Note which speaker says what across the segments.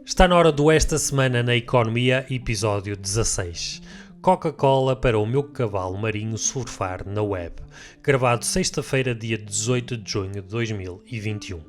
Speaker 1: Está na hora do Esta Semana na Economia, episódio 16. Coca-Cola para o meu cavalo marinho surfar na web. Gravado sexta-feira, dia 18 de junho de 2021.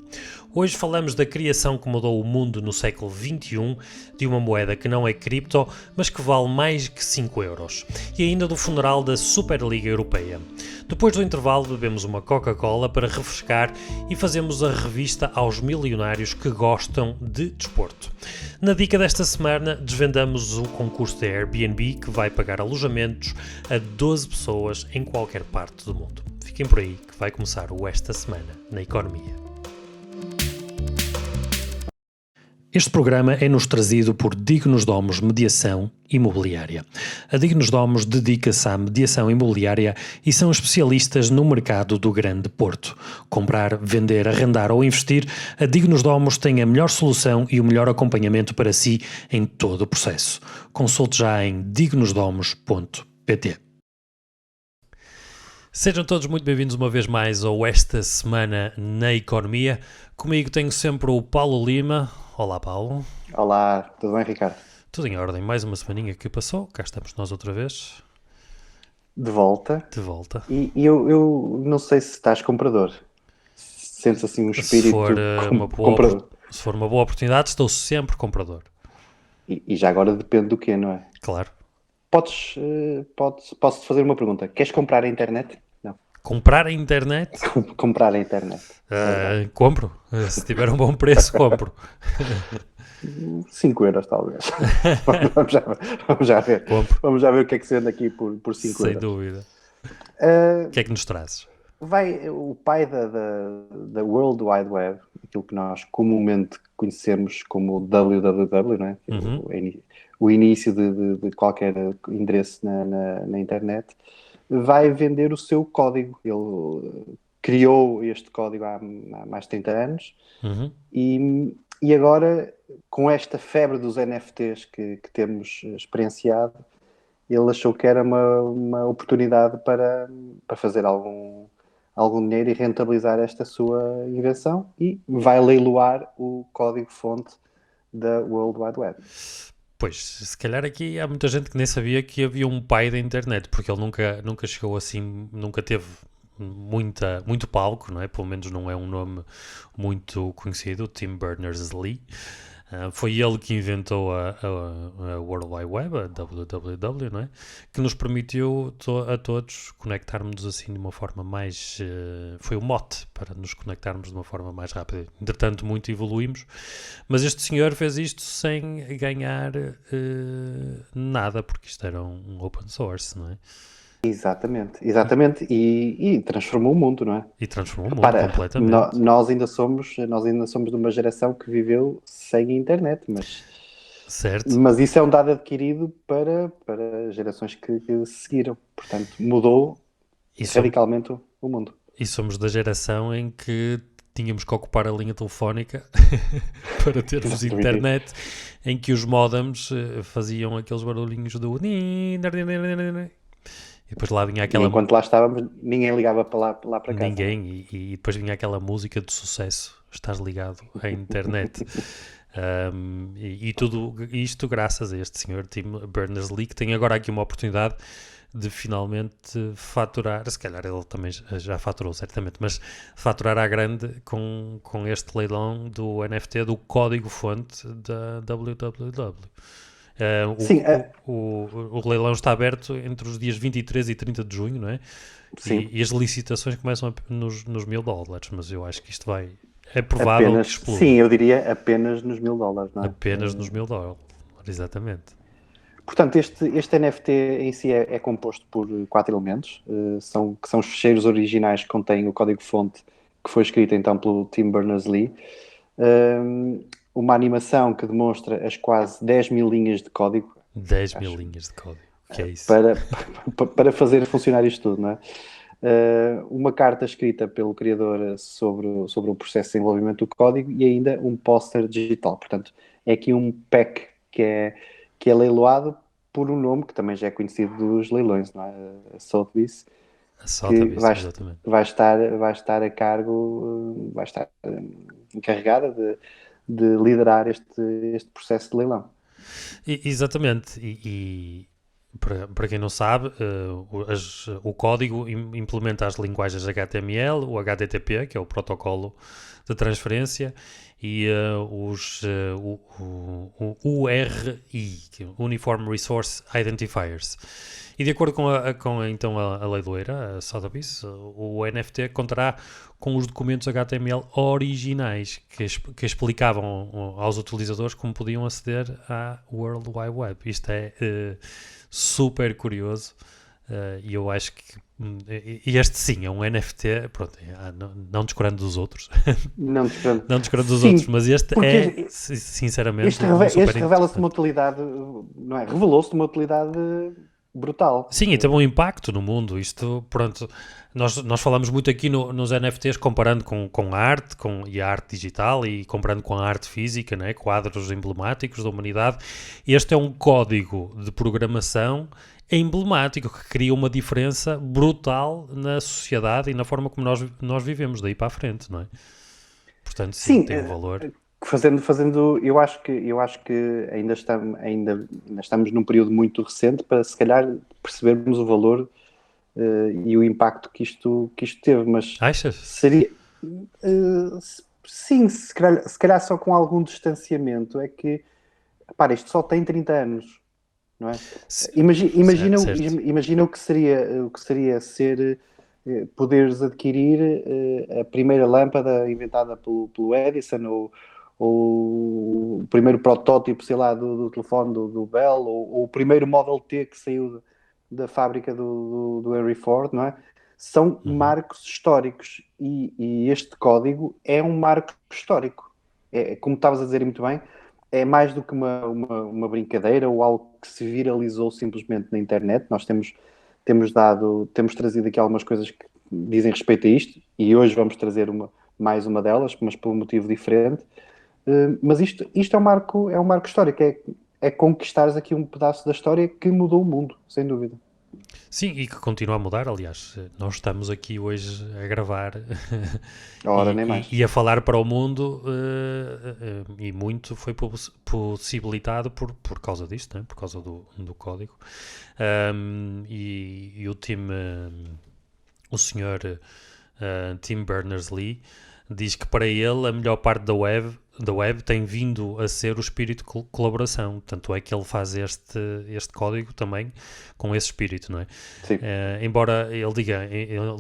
Speaker 1: Hoje falamos da criação que mudou o mundo no século XXI, de uma moeda que não é cripto, mas que vale mais que 5 euros. E ainda do funeral da Superliga Europeia. Depois do intervalo bebemos uma Coca-Cola para refrescar e fazemos a revista aos milionários que gostam de desporto. Na dica desta semana desvendamos o concurso da Airbnb que vai pagar alojamentos a 12 pessoas em qualquer parte do mundo. Fiquem por aí que vai começar o Esta Semana na Economia. Este programa é-nos trazido por Dignos Domos Mediação Imobiliária. A Dignos Domos dedica-se à mediação imobiliária e são especialistas no mercado do Grande Porto. Comprar, vender, arrendar ou investir, a Dignos Domos tem a melhor solução e o melhor acompanhamento para si em todo o processo. Consulte já em dignosdomos.pt. Sejam todos muito bem-vindos uma vez mais ao Esta Semana na Economia. Comigo tenho sempre o Paulo Lima. Olá, Paulo.
Speaker 2: Olá, tudo bem, Ricardo?
Speaker 1: Tudo em ordem. Mais uma semaninha que passou. Cá estamos nós outra vez.
Speaker 2: De volta.
Speaker 1: De volta.
Speaker 2: E eu não sei se estás comprador. Sentes assim um
Speaker 1: Se
Speaker 2: espírito
Speaker 1: for,
Speaker 2: comprador.
Speaker 1: se for uma boa oportunidade, estou sempre comprador.
Speaker 2: E já agora depende do quê, não é?
Speaker 1: Claro.
Speaker 2: Posso-te fazer uma pergunta? Queres comprar a internet? Não.
Speaker 1: Comprar a internet?
Speaker 2: Comprar a internet.
Speaker 1: Compro. Se tiver um bom preço, compro.
Speaker 2: 5 euros, talvez. Vamos já ver.
Speaker 1: Compro.
Speaker 2: Vamos já ver o que é que se vende aqui por 5 euros.
Speaker 1: Sem dúvida. O que é que nos trazes?
Speaker 2: O pai da World Wide Web, aquilo que nós comumente conhecemos como www, não é? O início de qualquer endereço na internet, vai vender o seu código. Ele criou este código há mais de 30 anos e agora, com esta febre dos NFTs que temos experienciado, ele achou que era uma oportunidade para fazer algum dinheiro e rentabilizar esta sua invenção e vai leiloar o código-fonte da World Wide Web.
Speaker 1: Pois, se calhar aqui há muita gente que nem sabia que havia um pai da internet, porque ele nunca chegou assim, nunca teve muito palco, não é? Pelo menos não é um nome muito conhecido, Tim Berners-Lee. Foi ele que inventou a World Wide Web, a www, não é? Que nos permitiu a todos conectarmos assim de uma forma mais... foi o mote para nos conectarmos de uma forma mais rápida. Entretanto, muito evoluímos, mas este senhor fez isto sem ganhar nada, porque isto era um open source, não é?
Speaker 2: Exatamente. E transformou o mundo, não é?
Speaker 1: E transformou o mundo completamente.
Speaker 2: Nós ainda somos de uma geração que viveu sem internet,
Speaker 1: Certo.
Speaker 2: mas isso é um dado adquirido para gerações que seguiram. Portanto, mudou radicalmente o mundo.
Speaker 1: E somos da geração em que tínhamos que ocupar a linha telefónica para termos internet, em que os modems faziam aqueles barulhinhos do... E depois lá vinha aquela...
Speaker 2: E enquanto lá estávamos, ninguém ligava para casa.
Speaker 1: Ninguém. E depois vinha aquela música de sucesso. Estás ligado à internet. E tudo isto graças a este senhor Tim Berners-Lee, que tem agora aqui uma oportunidade de finalmente faturar, se calhar ele também já faturou certamente, mas faturar à grande com este leilão do NFT, do código-fonte da www. O leilão está aberto entre os dias 23 e 30 de junho, não é?
Speaker 2: Sim.
Speaker 1: E as licitações começam nos $1000, mas eu acho que isto vai... É provável que exploda.
Speaker 2: Sim, eu diria apenas nos $1000, não é?
Speaker 1: Apenas nos $1000, exatamente.
Speaker 2: Portanto, este NFT em si é composto por 4 elementos, que são os ficheiros originais que contêm o código-fonte que foi escrito então pelo Tim Berners-Lee, uma animação que demonstra as quase 10 mil linhas de código.
Speaker 1: 10 mil linhas de código, o que é isso?
Speaker 2: Para fazer funcionar isto tudo, não é? Uma carta escrita pelo criador sobre o processo de desenvolvimento do código e ainda um póster digital. Portanto, é aqui um pack que é leiloado por um nome que também já é conhecido dos leilões, não é? A Sotheby's.
Speaker 1: A Sotheby's, exatamente.
Speaker 2: Vai estar a cargo, vai estar encarregada de liderar este processo de leilão.
Speaker 1: Exatamente, e para quem não sabe, o código implementa as linguagens HTML, o HTTP, que é o protocolo de transferência, e o URI, que é Uniform Resource Identifiers. E de acordo com então a leiloeira, a Sotheby's, o NFT contará com os documentos HTML originais que explicavam aos utilizadores como podiam aceder à World Wide Web. Isto é super curioso, e eu acho que este sim é um NFT, pronto, não descurando dos outros,
Speaker 2: não
Speaker 1: descurando dos
Speaker 2: sim,
Speaker 1: outros, mas este é sinceramente
Speaker 2: este revela-se uma utilidade, não é? Revelou-se uma utilidade brutal.
Speaker 1: Sim, e teve um impacto no mundo. Isto, pronto, nós falamos muito aqui nos NFTs comparando com a arte, e a arte digital, e comparando com a arte física, né? Quadros emblemáticos da humanidade. Este é um código de programação emblemático que cria uma diferença brutal na sociedade e na forma como nós vivemos daí para a frente, não é? Portanto, sim, tem um valor.
Speaker 2: Fazendo, eu acho que ainda estamos num período muito recente para se calhar percebermos o valor e o impacto que isto teve, mas
Speaker 1: achas?
Speaker 2: Seria sim, se calhar só com algum distanciamento. É que, repara, isto só tem 30 anos, não é? Imagina o que seria ser poderes adquirir a primeira lâmpada inventada pelo Edison, ou o primeiro protótipo, sei lá, do telefone do Bell, ou o primeiro Model T que saiu da fábrica do Henry Ford, não é? São marcos históricos, e este código é um marco histórico. Como estavas a dizer muito bem, é mais do que uma brincadeira ou algo que se viralizou simplesmente na internet. Nós temos trazido aqui algumas coisas que dizem respeito a isto, e hoje vamos trazer mais uma delas, mas por um motivo diferente. Mas isto é um marco histórico, é conquistares aqui um pedaço da história que mudou o mundo, sem dúvida.
Speaker 1: Sim, e que continua a mudar. Aliás, nós estamos aqui hoje a gravar e a falar para o mundo, e muito foi possibilitado por causa disto, né? Por causa do código. E o time, o senhor Tim Berners-Lee, diz que para ele a melhor parte da web tem vindo a ser o espírito de colaboração. Tanto é que ele faz este código também com esse espírito, não é?
Speaker 2: Sim.
Speaker 1: Embora ele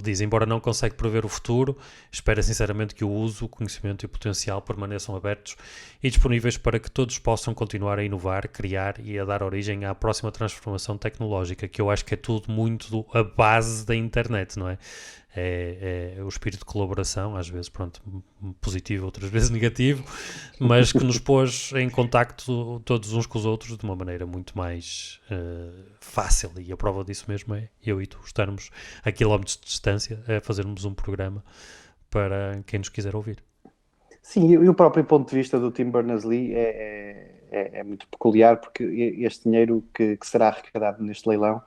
Speaker 1: diz, embora não consegue prever o futuro, espera sinceramente que o uso, o conhecimento e o potencial permaneçam abertos e disponíveis para que todos possam continuar a inovar, criar e a dar origem à próxima transformação tecnológica, que eu acho que é tudo muito a base da internet, não é? É o espírito de colaboração, às vezes positivo, outras vezes negativo, mas que nos pôs em contacto todos uns com os outros de uma maneira muito mais fácil, e a prova disso mesmo é eu e tu estarmos a quilómetros de distância a fazermos um programa para quem nos quiser ouvir.
Speaker 2: Sim, e o próprio ponto de vista do Tim Berners-Lee é muito peculiar, porque este dinheiro que será arrecadado neste leilão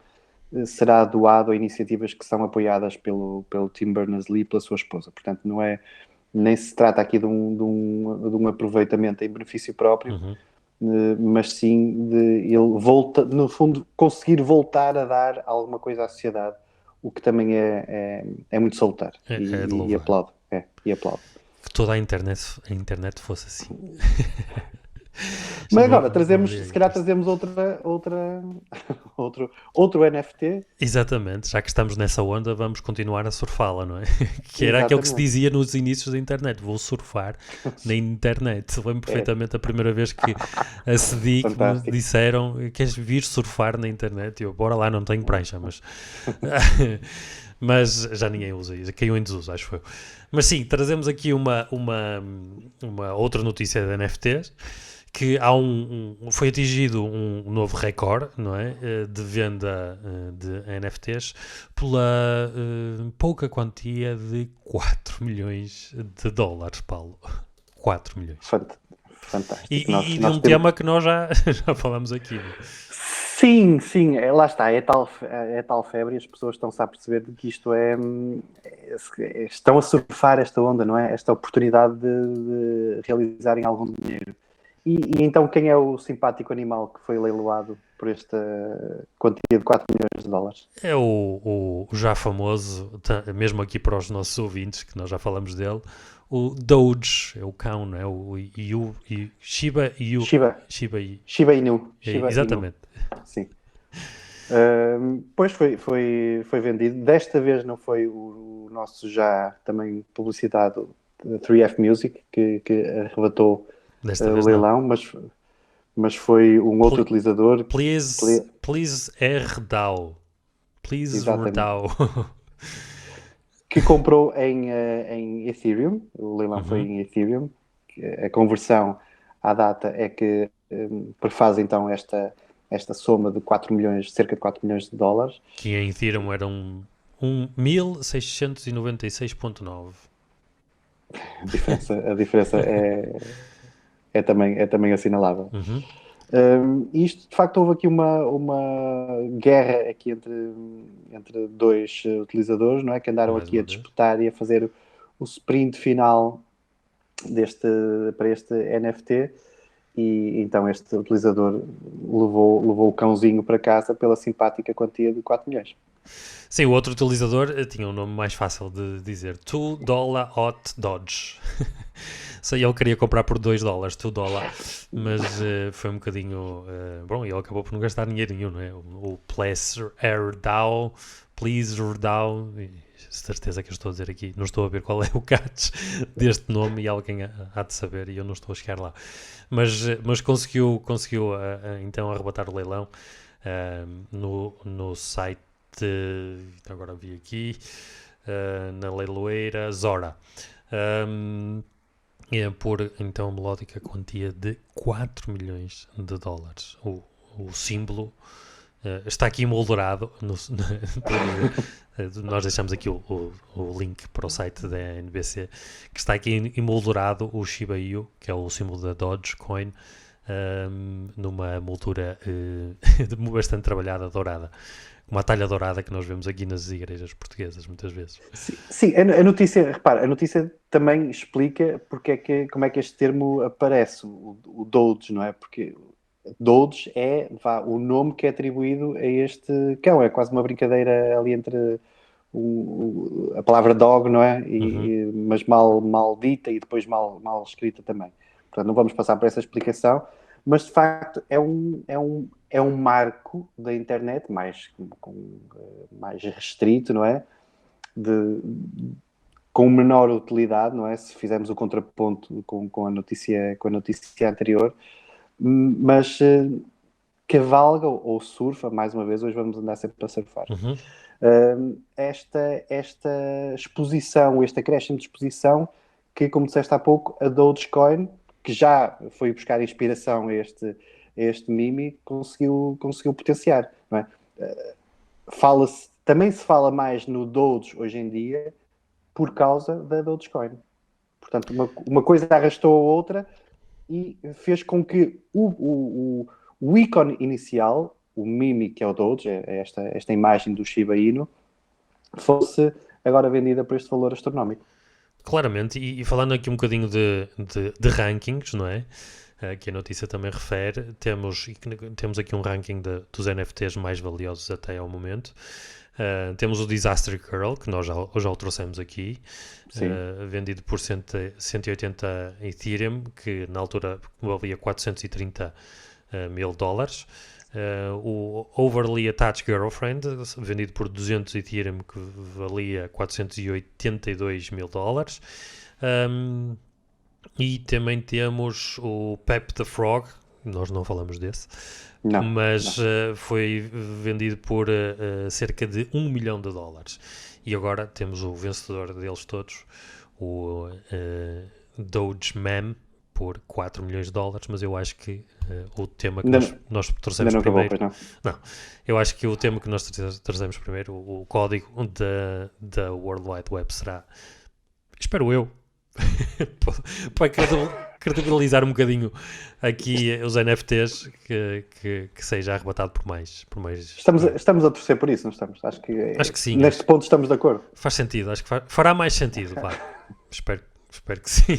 Speaker 2: será doado a iniciativas que são apoiadas pelo Tim Berners-Lee e pela sua esposa. Portanto, nem se trata aqui de um aproveitamento em benefício próprio, mas sim de ele no fundo, conseguir voltar a dar alguma coisa à sociedade, o que também é muito salutar. E aplaudo. E aplaudo.
Speaker 1: Que toda a internet fosse assim.
Speaker 2: Mas agora se calhar trazemos outro NFT.
Speaker 1: Exatamente, já que estamos nessa onda, vamos continuar a surfá-la, não é? Que era aquilo que se dizia nos inícios da internet: vou surfar na internet. Lembro perfeitamente a primeira vez que acedi, que me disseram: queres vir surfar na internet? Eu, bora lá, não tenho prancha, mas já ninguém usa isso, caiu em desuso, acho que foi. Mas sim, trazemos aqui uma outra notícia de NFTs, que foi atingido um novo recorde, não é, de venda de NFTs pela pouca quantia de 4 milhões de dólares, Paulo. 4 milhões.
Speaker 2: Fantástico.
Speaker 1: E de um tema que nós já falamos aqui.
Speaker 2: Sim, sim, lá está, é tal febre e as pessoas estão-se a perceber de que isto estão a surfar esta onda, não é? Esta oportunidade de realizarem algum dinheiro. E então quem é o simpático animal que foi leiloado por esta quantia de 4 milhões de dólares?
Speaker 1: É o já famoso, mesmo aqui para os nossos ouvintes, que nós já falamos dele, o Doge, é o cão, não é? Shiba Inu.
Speaker 2: Shiba,
Speaker 1: Shiba Inu.
Speaker 2: Shiba Inu, Shiba Inu,
Speaker 1: Exatamente.
Speaker 2: sim. Pois foi vendido. Desta vez não foi o nosso já também publicitado 3F Music que arrebatou
Speaker 1: Desta
Speaker 2: o
Speaker 1: vez não.
Speaker 2: leilão, mas foi um outro utilizador.
Speaker 1: Please RDAO. Please
Speaker 2: Exatamente.
Speaker 1: RDAO.
Speaker 2: Que comprou em Ethereum. O leilão foi em Ethereum. A conversão à data é que prefaz então esta soma de 4 milhões, cerca de 4 milhões de dólares.
Speaker 1: Que em Ethereum eram 1696.9.
Speaker 2: A diferença é também assinalável. Isto, de facto, houve aqui uma guerra aqui entre dois utilizadores, não é? Que andaram
Speaker 1: Mais
Speaker 2: aqui a
Speaker 1: uma vez.
Speaker 2: disputar e a fazer o sprint final para este NFT. E então este utilizador levou o cãozinho para casa pela simpática quantia de 4 milhões.
Speaker 1: Sim, o outro utilizador tinha um nome mais fácil de dizer. $2 Hot Dodge. Sei, ele queria comprar por $2, $2, mas foi um bocadinho... bom, ele acabou por não gastar dinheiro nenhum, não é? O Please RDAO, certeza que eu estou a dizer aqui, não estou a ver qual é o catch deste nome e alguém há de saber e eu não estou a chegar lá. Mas conseguiu então arrebatar o leilão no site, agora vi aqui, na leiloeira Zora. Por então melódica quantia de 4 milhões de dólares. O símbolo está aqui emoldurado. Nós deixamos aqui o link para o site da NBC, que está aqui emoldurado o Shiba Inu, que é o símbolo da Dogecoin, numa moldura bastante trabalhada, dourada. Uma talha dourada que nós vemos aqui nas igrejas portuguesas, muitas vezes.
Speaker 2: Sim, a notícia, repara, a notícia também explica como é que este termo aparece, o Doge, não é? Porque Doge é o nome que é atribuído a este cão, é quase uma brincadeira ali entre a palavra dog, não é? Mas mal dita e depois mal escrita também. Portanto, não vamos passar por essa explicação, mas de facto é um marco da internet mais restrito, não é? Com menor utilidade, não é? Se fizermos o contraponto com a notícia anterior, mas cavalga ou surfa, mais uma vez, hoje vamos andar sempre para surfar. Esta exposição, este acréscimo de exposição que, como disseste há pouco, a Dogecoin, que já foi buscar inspiração a este meme, conseguiu potenciar, não é? Também se fala mais no Doge hoje em dia por causa da Dogecoin. Portanto, uma coisa arrastou a outra e fez com que o ícone inicial, o meme que é o Doge, esta imagem do Shiba Inu, fosse agora vendida por este valor astronómico.
Speaker 1: Claramente, e falando aqui um bocadinho de rankings, não é? Que a notícia também refere, temos aqui um ranking dos NFTs mais valiosos até ao momento. Temos o Disaster Girl, que nós já o trouxemos aqui, vendido por 180 Ethereum, que na altura valia 430 mil dólares. O Overly Attached Girlfriend, vendido por 200 Ethereum, que valia 482 mil dólares. E também temos o Pep the Frog, nós não falamos desse, mas foi vendido por cerca de 1 milhão de dólares. E agora temos o vencedor deles todos, o Doge Mem, por 4 milhões de dólares, mas eu acho que o tema que nós trouxemos primeiro... Não, eu acho que o tema que nós trouxemos primeiro, o código da World Wide Web será, espero eu, para descredibilizar um bocadinho aqui os NFTs, que seja arrebatado por mais.
Speaker 2: Estamos a torcer por isso, não estamos? Acho que
Speaker 1: sim.
Speaker 2: Neste ponto estamos de acordo.
Speaker 1: Faz sentido, acho que fará mais sentido. Espero que sim.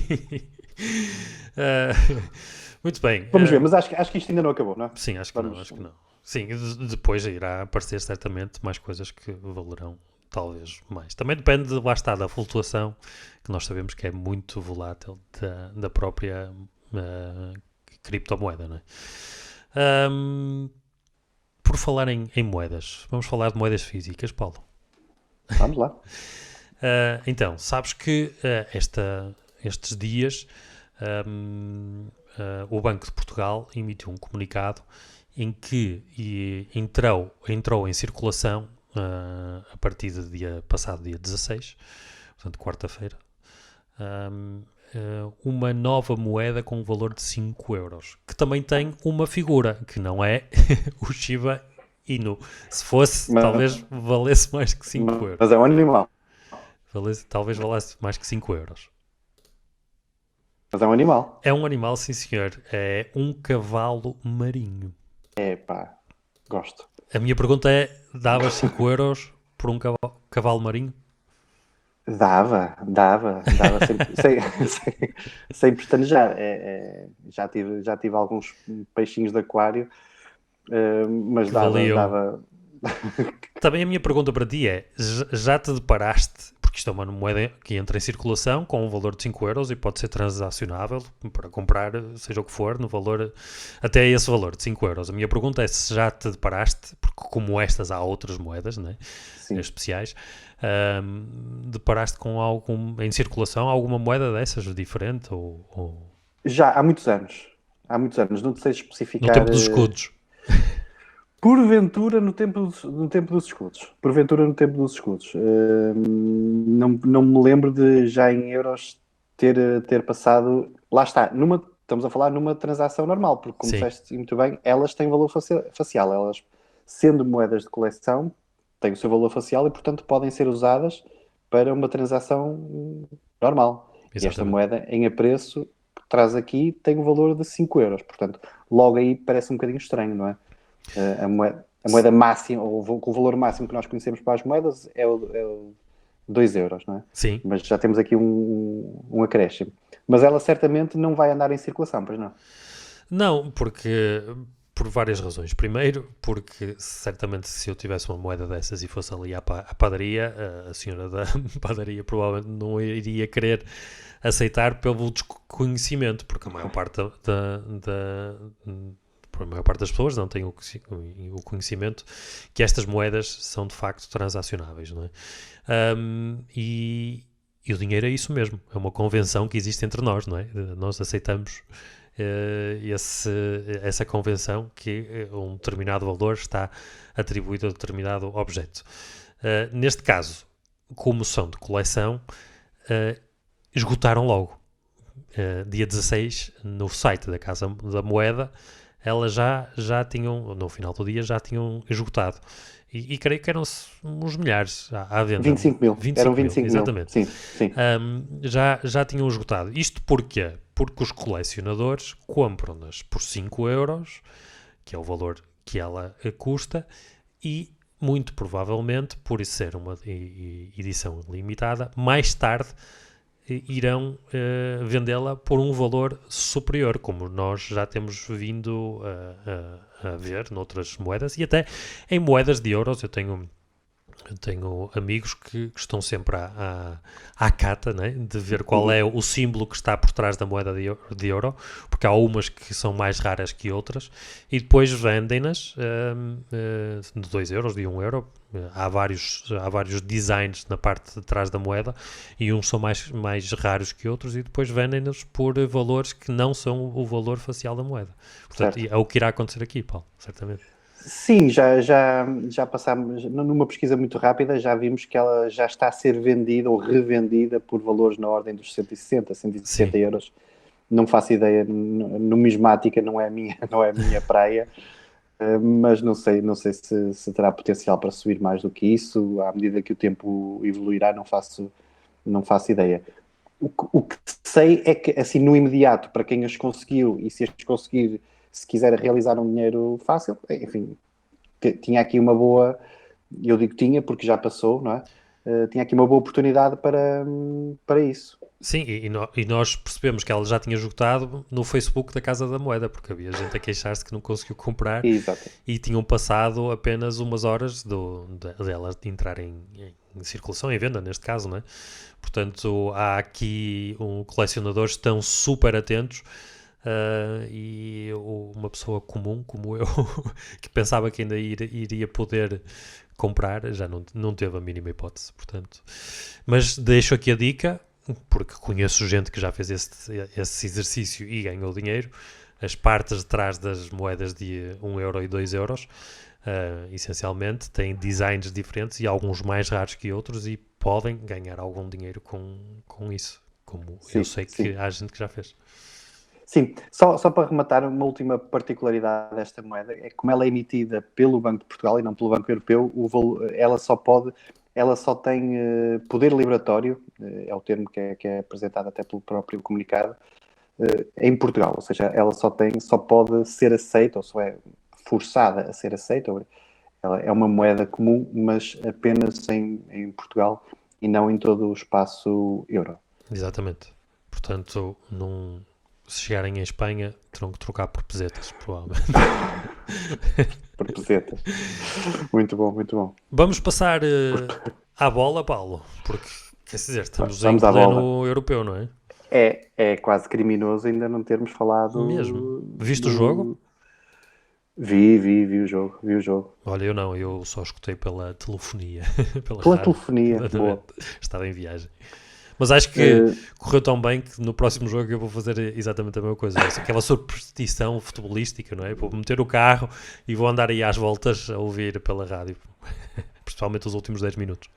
Speaker 1: Muito bem.
Speaker 2: Vamos ver, mas acho que isto ainda não acabou, não é?
Speaker 1: Sim, acho que não. Sim, depois irá aparecer certamente mais coisas que valerão talvez mais. Também depende, lá está, da flutuação, que nós sabemos que é muito volátil da própria criptomoeda, não é? Por falar em moedas, vamos falar de moedas físicas, Paulo.
Speaker 2: Vamos lá.
Speaker 1: Então, sabes que estes dias o Banco de Portugal emitiu um comunicado em que entrou em circulação a partir do passado dia 16, portanto quarta-feira, uma nova moeda com um valor de 5 euros, que também tem uma figura, que não é o Shiba Inu. Se fosse, talvez valesse mais que 5 euros.
Speaker 2: Mas é um animal.
Speaker 1: Talvez valesse mais que 5 euros.
Speaker 2: Mas é um animal.
Speaker 1: É um animal, sim senhor. É um cavalo marinho.
Speaker 2: Gosto.
Speaker 1: A minha pergunta é, davas 5 euros por um cavalo marinho?
Speaker 2: Dava sem pestanejar. Já tive alguns peixinhos de aquário, mas dava.
Speaker 1: Também a minha pergunta para ti é, já te deparaste, porque isto é uma moeda que entra em circulação com um valor de 5 euros e pode ser transacionável para comprar, seja o que for, no valor, até esse valor de 5 euros. A minha pergunta é se já te deparaste, porque como estas há outras moedas, né, especiais, deparaste com algum em circulação, alguma moeda dessas diferente?
Speaker 2: Já, há muitos anos, não sei especificar.
Speaker 1: No tempo dos escudos.
Speaker 2: Porventura no tempo dos escudos. Não me lembro de já em euros ter passado. Lá está, estamos a falar numa transação normal, porque como disseste muito bem, elas têm valor facial. Elas, sendo moedas de coleção, têm o seu valor facial e, portanto, podem ser usadas para uma transação normal. Exatamente. E esta moeda, em apreço, que traz aqui, tem um valor de 5 euros. Portanto, logo aí parece um bocadinho estranho, não é? A moeda máxima, ou o valor máximo que nós conhecemos para as moedas é o 2 euros, não é?
Speaker 1: Sim.
Speaker 2: Mas já temos aqui um acréscimo. Mas ela certamente não vai andar em circulação, pois não?
Speaker 1: Não, porque por várias razões. Primeiro, porque certamente se eu tivesse uma moeda dessas e fosse ali à padaria, a senhora da padaria provavelmente não iria querer aceitar pelo desconhecimento, porque a maior parte a maior parte das pessoas não tem o conhecimento que estas moedas são de facto transacionáveis, não é? E o dinheiro é isso mesmo, é uma convenção que existe entre nós, não é? Nós aceitamos essa convenção que um determinado valor está atribuído a determinado objeto. Neste caso, como são de coleção, esgotaram logo. Dia 16, no site da Casa da Moeda, elas já tinham, no final do dia, já tinham esgotado. E creio que eram uns milhares à venda.
Speaker 2: 25 mil. Eram 25 mil.
Speaker 1: Exatamente.
Speaker 2: Sim.
Speaker 1: Já tinham esgotado. Isto porquê? Porque os colecionadores compram-nas por 5 euros, que é o valor que ela custa, e muito provavelmente, por isso ser uma edição limitada, mais tarde irão vendê-la por um valor superior, como nós já temos vindo a ver noutras moedas, e até em moedas de euros. Eu tenho amigos que estão sempre à cata, né, de ver qual é o símbolo que está por trás da moeda de euro, porque há umas que são mais raras que outras, e depois vendem-nas de 2 euros, de 1 euro. Há vários designs na parte de trás da moeda, e uns são mais raros que outros, e depois vendem-nos por valores que não são o valor facial da moeda. Portanto, é o que irá acontecer aqui, Paulo, certamente.
Speaker 2: Sim, já passámos, numa pesquisa muito rápida, já vimos que ela já está a ser vendida ou revendida por valores na ordem dos 160 euros. Não faço ideia, numismática não é a minha praia, mas não sei se terá potencial para subir mais do que isso. À medida que o tempo evoluirá, não faço ideia. O que sei é que, assim, no imediato, para quem as conseguiu, e se as conseguir, se quiser realizar um dinheiro fácil, enfim, tinha aqui uma boa, eu digo tinha porque já passou, não é? Tinha aqui uma boa oportunidade para isso.
Speaker 1: Sim, e nós percebemos que ela já tinha esgotado no Facebook da Casa da Moeda, porque havia gente a queixar-se que não conseguiu comprar
Speaker 2: Exato.
Speaker 1: e tinham passado apenas umas horas dela entrar em circulação, em venda, neste caso, não é? Portanto, há aqui colecionadores que estão super atentos. E uma pessoa comum como eu que pensava que ainda iria poder comprar já não teve a mínima hipótese, portanto. Mas deixo aqui a dica, porque conheço gente que já fez esse exercício e ganhou dinheiro. As partes de trás das moedas de 1 euro e 2 euros, essencialmente, têm designs diferentes e alguns mais raros que outros e podem ganhar algum dinheiro com isso, como eu
Speaker 2: Sim,
Speaker 1: sei que
Speaker 2: sim.
Speaker 1: há gente que já fez.
Speaker 2: Sim, só para rematar, uma última particularidade desta moeda é que como ela é emitida pelo Banco de Portugal e não pelo Banco Europeu, ela só tem poder liberatório, é o termo que é apresentado até pelo próprio comunicado, em Portugal, ou seja, ela só pode ser aceita, ou só é forçada a ser aceita, ela é uma moeda comum, mas apenas em Portugal e não em todo o espaço euro.
Speaker 1: Exatamente. Portanto, se chegarem em Espanha, terão que trocar por pesetas, provavelmente.
Speaker 2: Por pesetas. Muito bom, muito bom.
Speaker 1: Vamos passar à bola, Paulo, porque, quer dizer, estamos em
Speaker 2: Vamos à bola.
Speaker 1: pleno europeu, não é?
Speaker 2: É quase criminoso ainda não termos
Speaker 1: Mesmo.
Speaker 2: falado
Speaker 1: Viste o jogo?
Speaker 2: do. Vi o jogo, vi o jogo.
Speaker 1: Olha, eu não, eu só escutei pela telefonia, pela
Speaker 2: Pela
Speaker 1: rádio,
Speaker 2: telefonia,
Speaker 1: completamente.
Speaker 2: boa.
Speaker 1: Estava em viagem. Mas acho que
Speaker 2: Uh,
Speaker 1: correu tão bem que no próximo jogo eu vou fazer exatamente a mesma coisa. Aquela superstição futebolística, não é? Vou meter o carro e vou andar aí às voltas a ouvir pela rádio. Principalmente os últimos 10 minutos.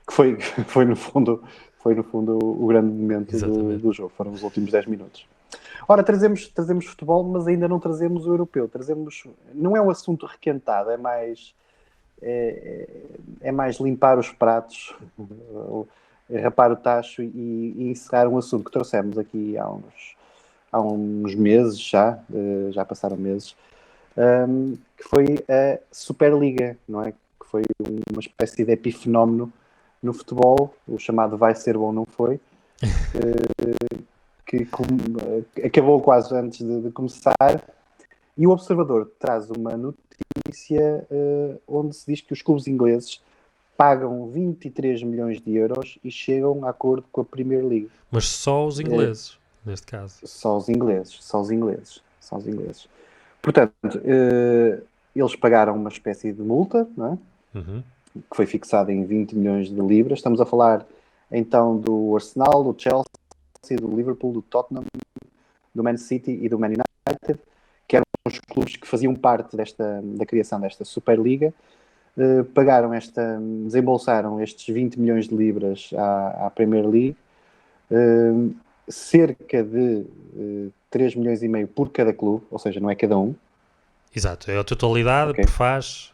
Speaker 2: que foi, foi no fundo o grande momento
Speaker 1: Exatamente.
Speaker 2: do jogo, foram os últimos 10 minutos. Ora, trazemos futebol, mas ainda não trazemos o europeu. Não é um assunto requentado, é mais limpar os pratos, rapar o tacho e encerrar um assunto que trouxemos aqui há uns meses já passaram meses, que foi a Superliga, não é? Que foi uma espécie de epifenómeno no futebol, o chamado vai ser bom, não foi? Que acabou quase antes de começar. E o Observador traz uma notícia onde se diz que os clubes ingleses pagam 23 milhões de euros e chegam a acordo com a Premier League.
Speaker 1: Mas só os ingleses, neste caso.
Speaker 2: Só os ingleses, só os ingleses, só os ingleses. Portanto, eles pagaram uma espécie de multa, não é?
Speaker 1: Uhum.
Speaker 2: Que foi fixada em 20 milhões de libras. Estamos a falar então do Arsenal, do Chelsea, do Liverpool, do Tottenham, do Man City e do Man United, que eram os clubes que faziam parte da criação desta Superliga. Desembolsaram estes 20 milhões de libras à Premier League, cerca de 3 milhões e meio por cada clube, ou seja, não é cada um.
Speaker 1: Exato, é a totalidade
Speaker 2: Okay?
Speaker 1: que faz.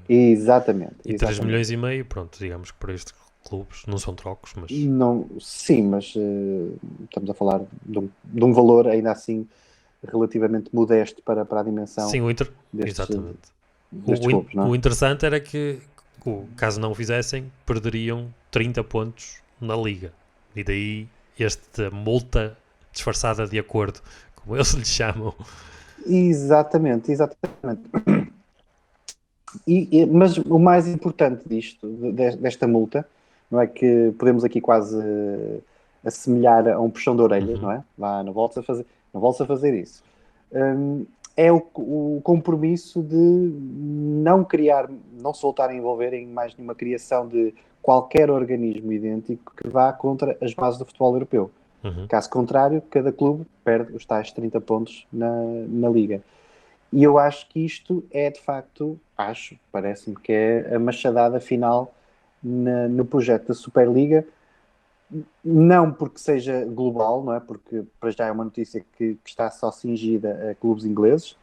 Speaker 2: Exatamente.
Speaker 1: E 3 milhões e meio, pronto, digamos que para estes clubes não são trocos, mas.
Speaker 2: Não, sim, mas estamos a falar de um valor ainda assim relativamente modesto para a dimensão
Speaker 1: Sim,
Speaker 2: destes,
Speaker 1: exatamente.
Speaker 2: destes clubes, não é?
Speaker 1: O interessante era que, caso não o fizessem, perderiam 30 pontos na liga. E daí esta multa disfarçada de acordo, como eles lhe chamam.
Speaker 2: Exatamente. Mas o mais importante desta multa, não é que podemos aqui quase assemelhar a um puxão de orelhas, não é? Não voltes a fazer isso. É o compromisso de não se voltar a envolver em mais nenhuma criação de qualquer organismo idêntico que vá contra as bases do futebol europeu. Caso contrário, cada clube perde os tais 30 pontos na liga. E eu acho que isto é, de facto, parece-me que é a machadada final no projeto da Superliga, não porque seja global, não é? Porque para já é uma notícia que está só cingida a clubes ingleses,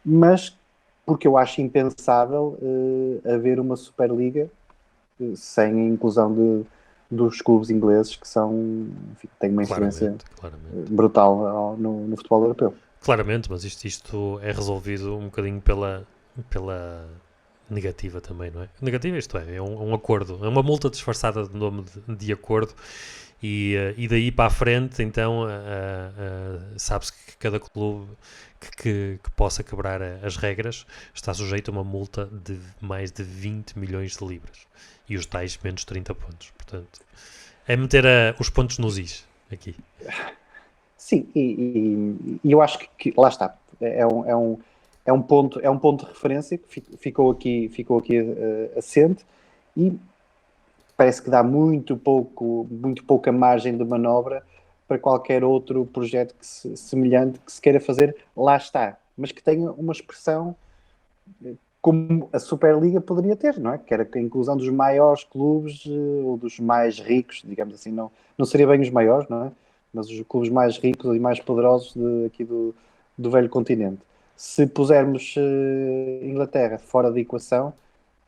Speaker 2: mas porque eu acho impensável haver uma Superliga sem a inclusão dos clubes ingleses que são, enfim, têm uma influência brutal no futebol europeu.
Speaker 1: Claramente, mas isto é resolvido um bocadinho pela negativa também, não é? Negativa, isto é um acordo, é uma multa disfarçada de nome de acordo, e daí para a frente, então, sabe-se que cada clube que possa quebrar as regras está sujeito a uma multa de mais de 20 milhões de libras, e os tais menos 30 pontos, portanto, é meter os pontos nos is, aqui.
Speaker 2: Sim, e eu acho que lá está, é um ponto de referência que ficou aqui assente, e parece que dá muito pouca margem de manobra para qualquer outro projeto semelhante que se queira fazer, lá está, mas que tenha uma expressão como a Superliga poderia ter, não é? Que era a inclusão dos maiores clubes, ou dos mais ricos, digamos assim, não seria bem os maiores, não é? Mas os clubes mais ricos e mais poderosos aqui do velho continente. Se pusermos Inglaterra fora da equação,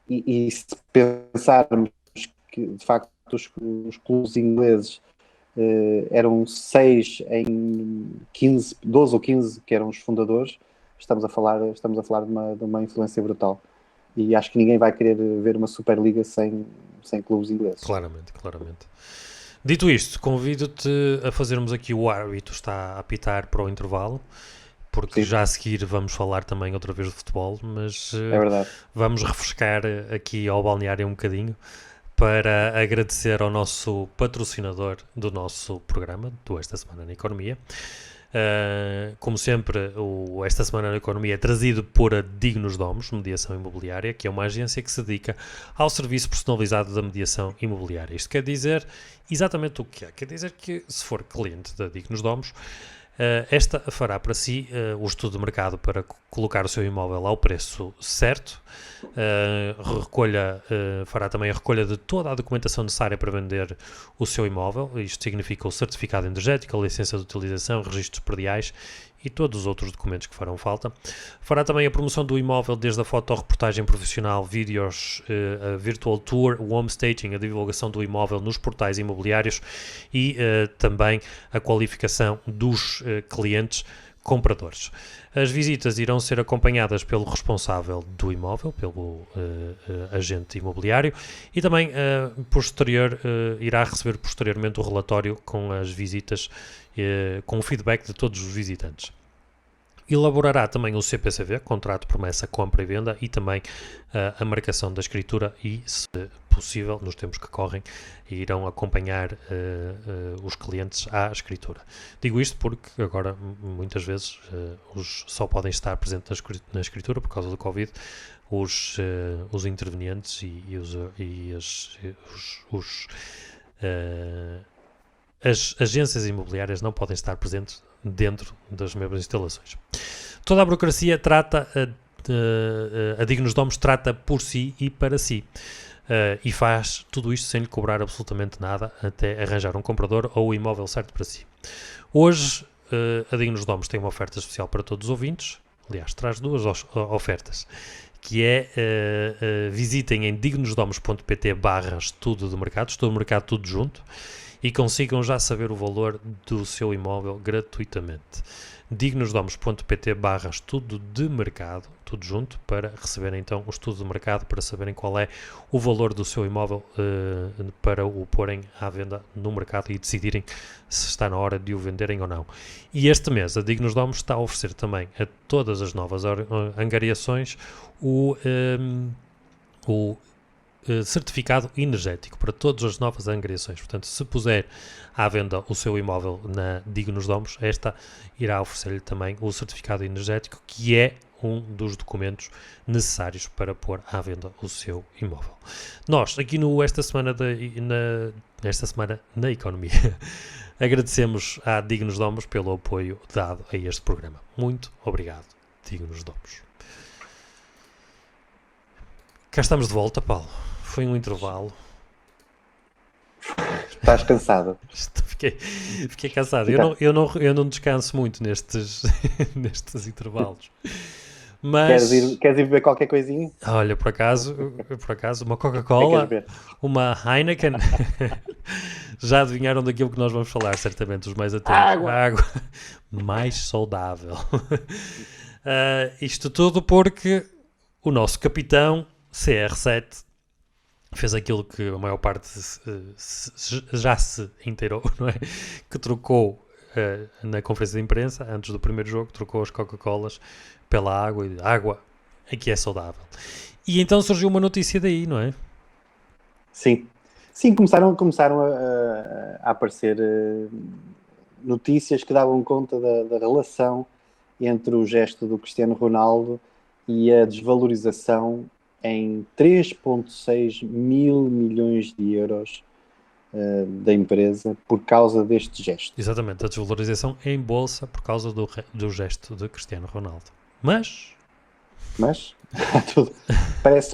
Speaker 2: e se pensarmos que, de facto, os clubes ingleses eram 6 em 15, 12 ou 15 que eram os fundadores, estamos a falar de uma influência brutal. E acho que ninguém vai querer ver uma Superliga sem clubes ingleses.
Speaker 1: Claramente. Dito isto, convido-te a fazermos aqui o árbitro está a apitar para o intervalo, porque já a seguir vamos falar também outra vez de futebol, mas vamos refrescar aqui ao balneário um bocadinho para agradecer ao nosso patrocinador do nosso programa, do Esta Semana na Economia. Como sempre, Esta Semana na Economia é trazido por a Dignos Domos, Mediação Imobiliária, que é uma agência que se dedica ao serviço personalizado da mediação imobiliária. Isto quer dizer exatamente o que é. Quer dizer que, se for cliente da Dignos Domos, esta fará para si o estudo de mercado para colocar o seu imóvel ao preço certo, fará também a recolha de toda a documentação necessária para vender o seu imóvel. Isto significa o certificado energético, a licença de utilização, registros prediais e todos os outros documentos que farão falta. Fará também a promoção do imóvel, desde a fotoreportagem profissional, vídeos, a virtual tour, o home staging, a divulgação do imóvel nos portais imobiliários e também a qualificação dos clientes compradores. As visitas irão ser acompanhadas pelo responsável do imóvel, pelo agente imobiliário, e também irá receber posteriormente o relatório com as visitas, com o feedback de todos os visitantes. Elaborará também o CPCV, contrato de promessa, compra e venda, e também a marcação da escritura e, se possível, nos tempos que correm, irão acompanhar os clientes à escritura. Digo isto porque agora, muitas vezes, só podem estar presentes na escritura por causa do Covid os intervenientes as agências imobiliárias não podem estar presentes dentro das mesmas instalações. Toda a burocracia a Dignos Domos trata por si e para si. E faz tudo isto sem lhe cobrar absolutamente nada, até arranjar um comprador ou o imóvel certo para si. Hoje, a Dignos Domos tem uma oferta especial para todos os ouvintes. Aliás, traz duas ofertas, que é visitem em dignosdomos.pt/estudo de mercado tudo junto, e consigam já saber o valor do seu imóvel gratuitamente. dignosdomos.pt/estudo de mercado, tudo junto, para receberem então o estudo de mercado, para saberem qual é o valor do seu imóvel, para o porem à venda no mercado e decidirem se está na hora de o venderem ou não. E este mês a Dignos Domos está a oferecer também a todas as novas angariações o certificado energético para todas as novas angariações. Portanto, se puser à venda o seu imóvel na Dignos Domos, esta irá oferecer-lhe também o certificado energético, que é um dos documentos necessários para pôr à venda o seu imóvel. Nós, aqui Esta Semana na Economia, agradecemos à Dignos Domos pelo apoio dado a este programa. Muito obrigado, Dignos Domos. Cá estamos de volta, Paulo. Foi um intervalo.
Speaker 2: Estás cansado?
Speaker 1: Fiquei cansado. Eu não descanso muito nestes intervalos. Mas,
Speaker 2: queres ir beber qualquer coisinha?
Speaker 1: olha, por acaso uma
Speaker 2: O que é que queres
Speaker 1: Coca-Cola,
Speaker 2: beber?
Speaker 1: uma Heineken, já adivinharam daquilo que nós vamos falar, certamente, os mais atentos. A
Speaker 2: Água!
Speaker 1: água mais saudável. Isto tudo porque o nosso capitão CR7 fez aquilo que a maior parte já se inteirou, não é? Que trocou na conferência de imprensa, antes do primeiro jogo, trocou as Coca-Colas pela água e água aqui é saudável. E então surgiu uma notícia daí, não é?
Speaker 2: Sim. Sim, começaram a aparecer notícias que davam conta da relação entre o gesto do Cristiano Ronaldo e a desvalorização em 3,6 mil milhões de euros da empresa por causa deste gesto.
Speaker 1: Exatamente, a desvalorização em bolsa por causa do gesto de Cristiano Ronaldo. Mas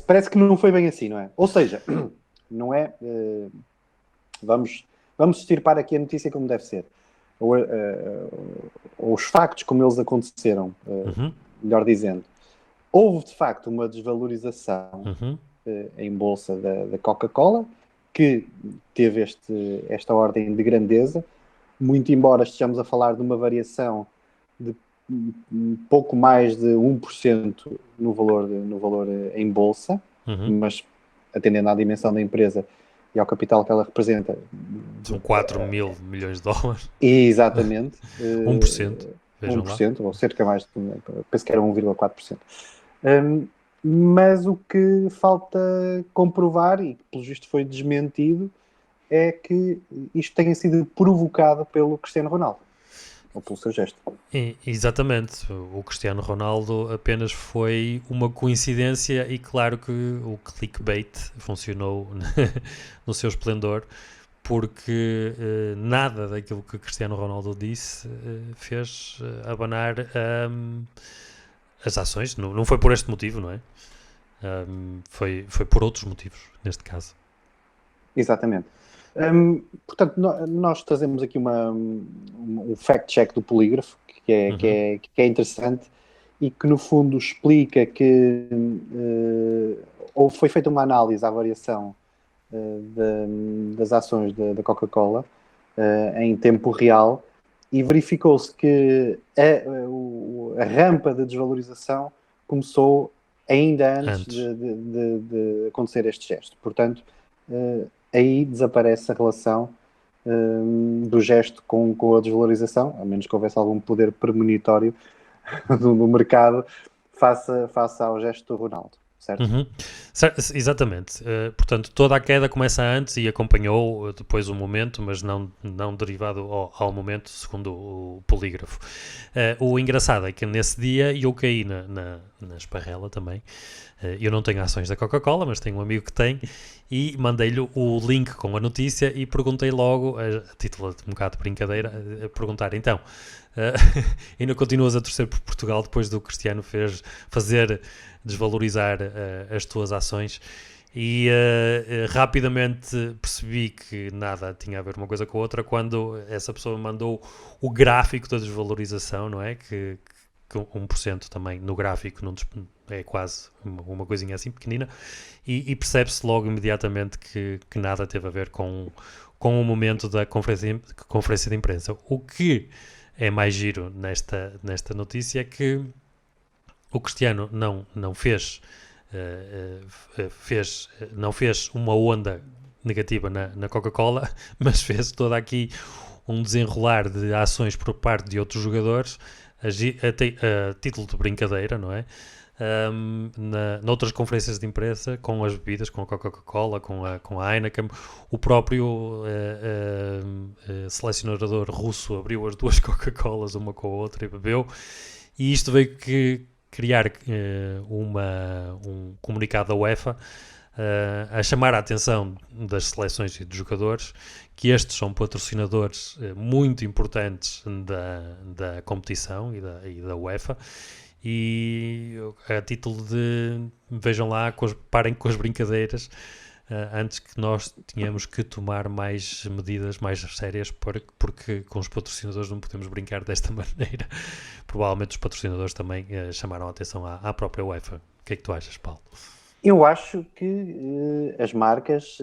Speaker 2: parece que não foi bem assim, não é? Ou seja, não é... vamos extirpar aqui a notícia como deve ser. Os factos como eles aconteceram, melhor dizendo. Houve, de facto, uma desvalorização em bolsa da Coca-Cola, que teve esta ordem de grandeza, muito embora estejamos a falar de uma variação de pouco mais de 1% no valor em bolsa, mas atendendo à dimensão da empresa e ao capital que ela representa.
Speaker 1: São 4 mil milhões de dólares.
Speaker 2: Exatamente.
Speaker 1: 1%. Vejam
Speaker 2: 1%,
Speaker 1: lá.
Speaker 2: ou cerca mais, penso que era 1,4%. Mas o que falta comprovar, e que pelo visto foi desmentido, é que isto tenha sido provocado pelo Cristiano Ronaldo, ou pelo seu gesto.
Speaker 1: Exatamente, o Cristiano Ronaldo apenas foi uma coincidência e claro que o clickbait funcionou no seu esplendor, porque nada daquilo que Cristiano Ronaldo disse fez abanar as ações. Não foi por este motivo, não é? Foi por outros motivos, neste caso.
Speaker 2: Exatamente. Portanto, nós trazemos aqui um fact-check do Polígrafo, que é interessante e que, no fundo, explica que foi feita uma análise à variação das ações da Coca-Cola em tempo real e verificou-se que a rampa de desvalorização começou ainda antes. De acontecer este gesto. Portanto, aí desaparece a relação do gesto com a desvalorização, a menos que houvesse algum poder premonitório no mercado face ao gesto do Ronaldo, certo?
Speaker 1: Exatamente. Portanto, toda a queda começa antes e acompanhou depois o momento, mas não derivado ao momento, segundo o Polígrafo. O engraçado é que nesse dia eu caí na esparrela também. Eu não tenho ações da Coca-Cola, mas tenho um amigo que tem, e mandei-lhe o link com a notícia e perguntei logo, a título de um bocado de brincadeira, a perguntar, então, ainda continuas a torcer por Portugal depois do Cristiano fazer desvalorizar as tuas ações? E rapidamente percebi que nada tinha a ver uma coisa com a outra quando essa pessoa mandou o gráfico da desvalorização, não é? Que 1% também no gráfico não é quase uma coisinha assim pequenina, e percebe-se logo imediatamente que nada teve a ver com o momento da conferência de imprensa. O que é mais giro nesta notícia é que o Cristiano não fez uma onda negativa na Coca-Cola, mas fez toda aqui um desenrolar de ações por parte de outros jogadores a título de brincadeira, não é? Noutras conferências de imprensa, com as bebidas, com a Coca-Cola, com a Heineken, o próprio selecionador russo abriu as duas Coca-Colas uma com a outra e bebeu, e isto veio criar um comunicado da UEFA a chamar a atenção das seleções e dos jogadores que estes são patrocinadores muito importantes da competição e da UEFA, e a título de vejam lá, parem com as brincadeiras, antes que nós tínhamos que tomar mais medidas mais sérias, porque com os patrocinadores não podemos brincar desta maneira. Provavelmente os patrocinadores também chamaram a atenção à própria UEFA. O que é que tu achas, Paulo?
Speaker 2: Eu acho que as marcas,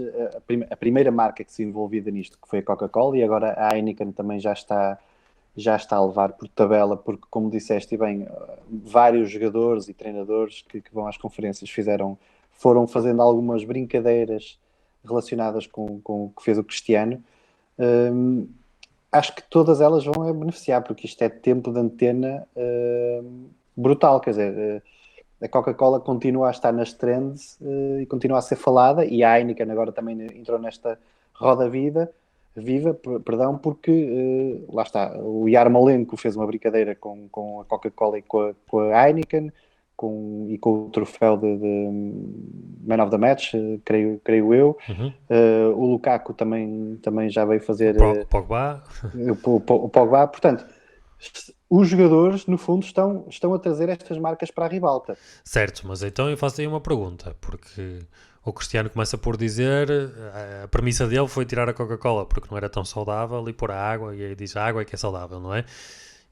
Speaker 2: a primeira marca que se envolvida nisto, que foi a Coca-Cola, e agora a Heineken também já está a levar por tabela, porque, como disseste bem, vários jogadores e treinadores que vão às conferências foram fazendo algumas brincadeiras relacionadas com o que fez o Cristiano. Acho que todas elas vão beneficiar, porque isto é tempo de antena brutal, quer dizer, a Coca-Cola continua a estar nas trends e continua a ser falada, e a Heineken agora também entrou nesta roda viva, porque lá está, o Yarmolenko fez uma brincadeira com a Coca-Cola e com a Heineken, e com o troféu de Man of the Match, creio eu.
Speaker 1: Uhum.
Speaker 2: O Lukaku também já veio fazer
Speaker 1: O Pogba.
Speaker 2: o Pogba, portanto, os jogadores, no fundo, estão a trazer estas marcas para a ribalta.
Speaker 1: Certo, mas então eu faço aí uma pergunta, porque o Cristiano começa por dizer, a premissa dele foi tirar a Coca-Cola porque não era tão saudável e pôr a água, e aí diz a água é que é saudável, não é?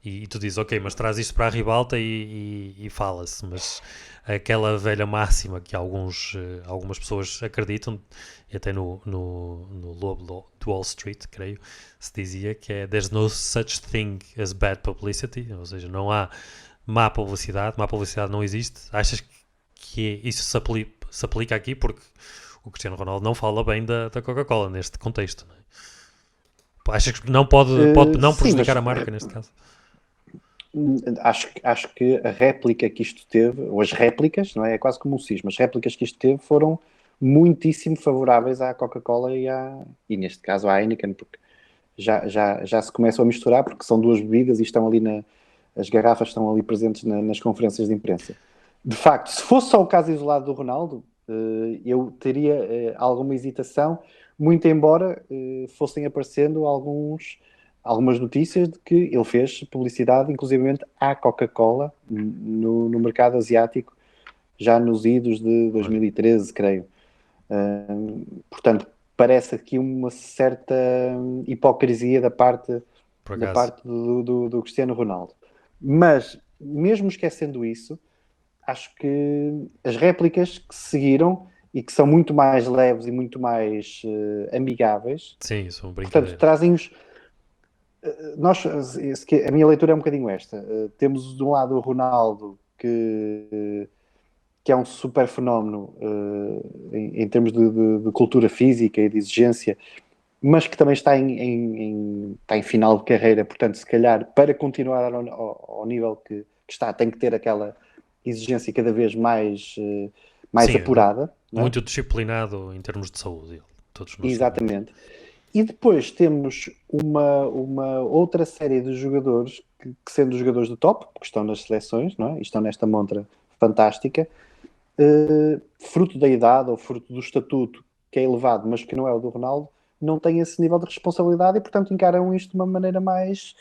Speaker 1: E tu dizes, ok, mas traz isto para a ribalta e fala-se, mas aquela velha máxima que algumas pessoas acreditam, e até no Lobo de Wall Street, creio, se dizia que é there's no such thing as bad publicity, ou seja, não há má publicidade não existe. Achas que isso se aplica aqui? Porque o Cristiano Ronaldo não fala bem da Coca-Cola neste contexto, não é? Achas que pode não prejudicar
Speaker 2: sim,
Speaker 1: a marca neste caso?
Speaker 2: Acho que a réplica que isto teve, ou as réplicas, não é? É quase como um cisma, as réplicas que isto teve foram muitíssimo favoráveis à Coca-Cola e neste caso à Heineken, porque já se começam a misturar, porque são duas bebidas e estão ali as garrafas estão ali presentes nas conferências de imprensa. De facto, se fosse só o caso isolado do Ronaldo, eu teria alguma hesitação, muito embora fossem aparecendo algumas notícias de que ele fez publicidade, inclusivamente à Coca-Cola, no mercado asiático, já nos idos de 2013, creio. Portanto, parece aqui uma certa hipocrisia da parte do Cristiano Ronaldo. Mas, mesmo esquecendo isso, acho que as réplicas que seguiram e que são muito mais leves e muito mais amigáveis,
Speaker 1: Sim, são
Speaker 2: portanto,
Speaker 1: brincadeiras.
Speaker 2: trazem-os. A minha leitura é um bocadinho esta. Temos de um lado o Ronaldo, que é um super fenómeno em termos de cultura física e de exigência, mas que também está em final de carreira, portanto, se calhar, para continuar ao nível que está, tem que ter aquela exigência cada vez mais
Speaker 1: Sim,
Speaker 2: apurada.
Speaker 1: Muito disciplinado em termos de saúde, todos nós sabemos.
Speaker 2: Exatamente. E depois temos uma outra série de jogadores que sendo jogadores do top, que estão nas seleções, não é? E estão nesta montra fantástica, fruto da idade ou fruto do estatuto que é elevado, mas que não é o do Ronaldo, não têm esse nível de responsabilidade e, portanto, encaram isto de uma maneira mais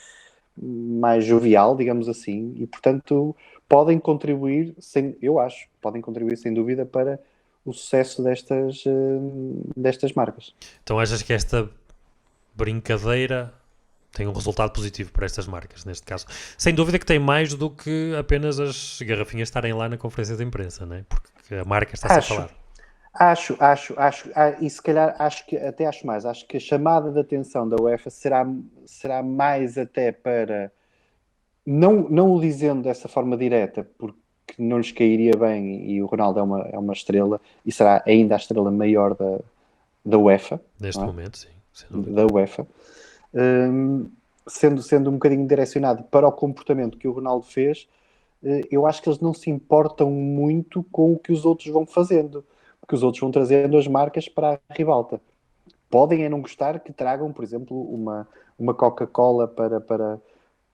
Speaker 2: jovial, digamos assim, e, portanto, podem contribuir, podem contribuir sem dúvida para o sucesso destas marcas.
Speaker 1: Então achas que esta brincadeira tem um resultado positivo para estas marcas, neste caso? Sem dúvida que tem mais do que apenas as garrafinhas estarem lá na conferência de imprensa, não é? Porque a marca está-se a falar.
Speaker 2: Acho, e se calhar até acho mais. Acho que a chamada de atenção da UEFA será mais até para, não o dizendo dessa forma direta, porque não lhes cairia bem, e o Ronaldo é uma estrela, e será ainda a estrela maior da UEFA.
Speaker 1: Neste momento, sim.
Speaker 2: Da UEFA. Sendo um bocadinho direcionado para o comportamento que o Ronaldo fez, eu acho que eles não se importam muito com o que os outros vão fazendo, porque os outros vão trazendo as marcas para a ribalta. Podem não gostar que tragam, por exemplo, uma Coca-Cola para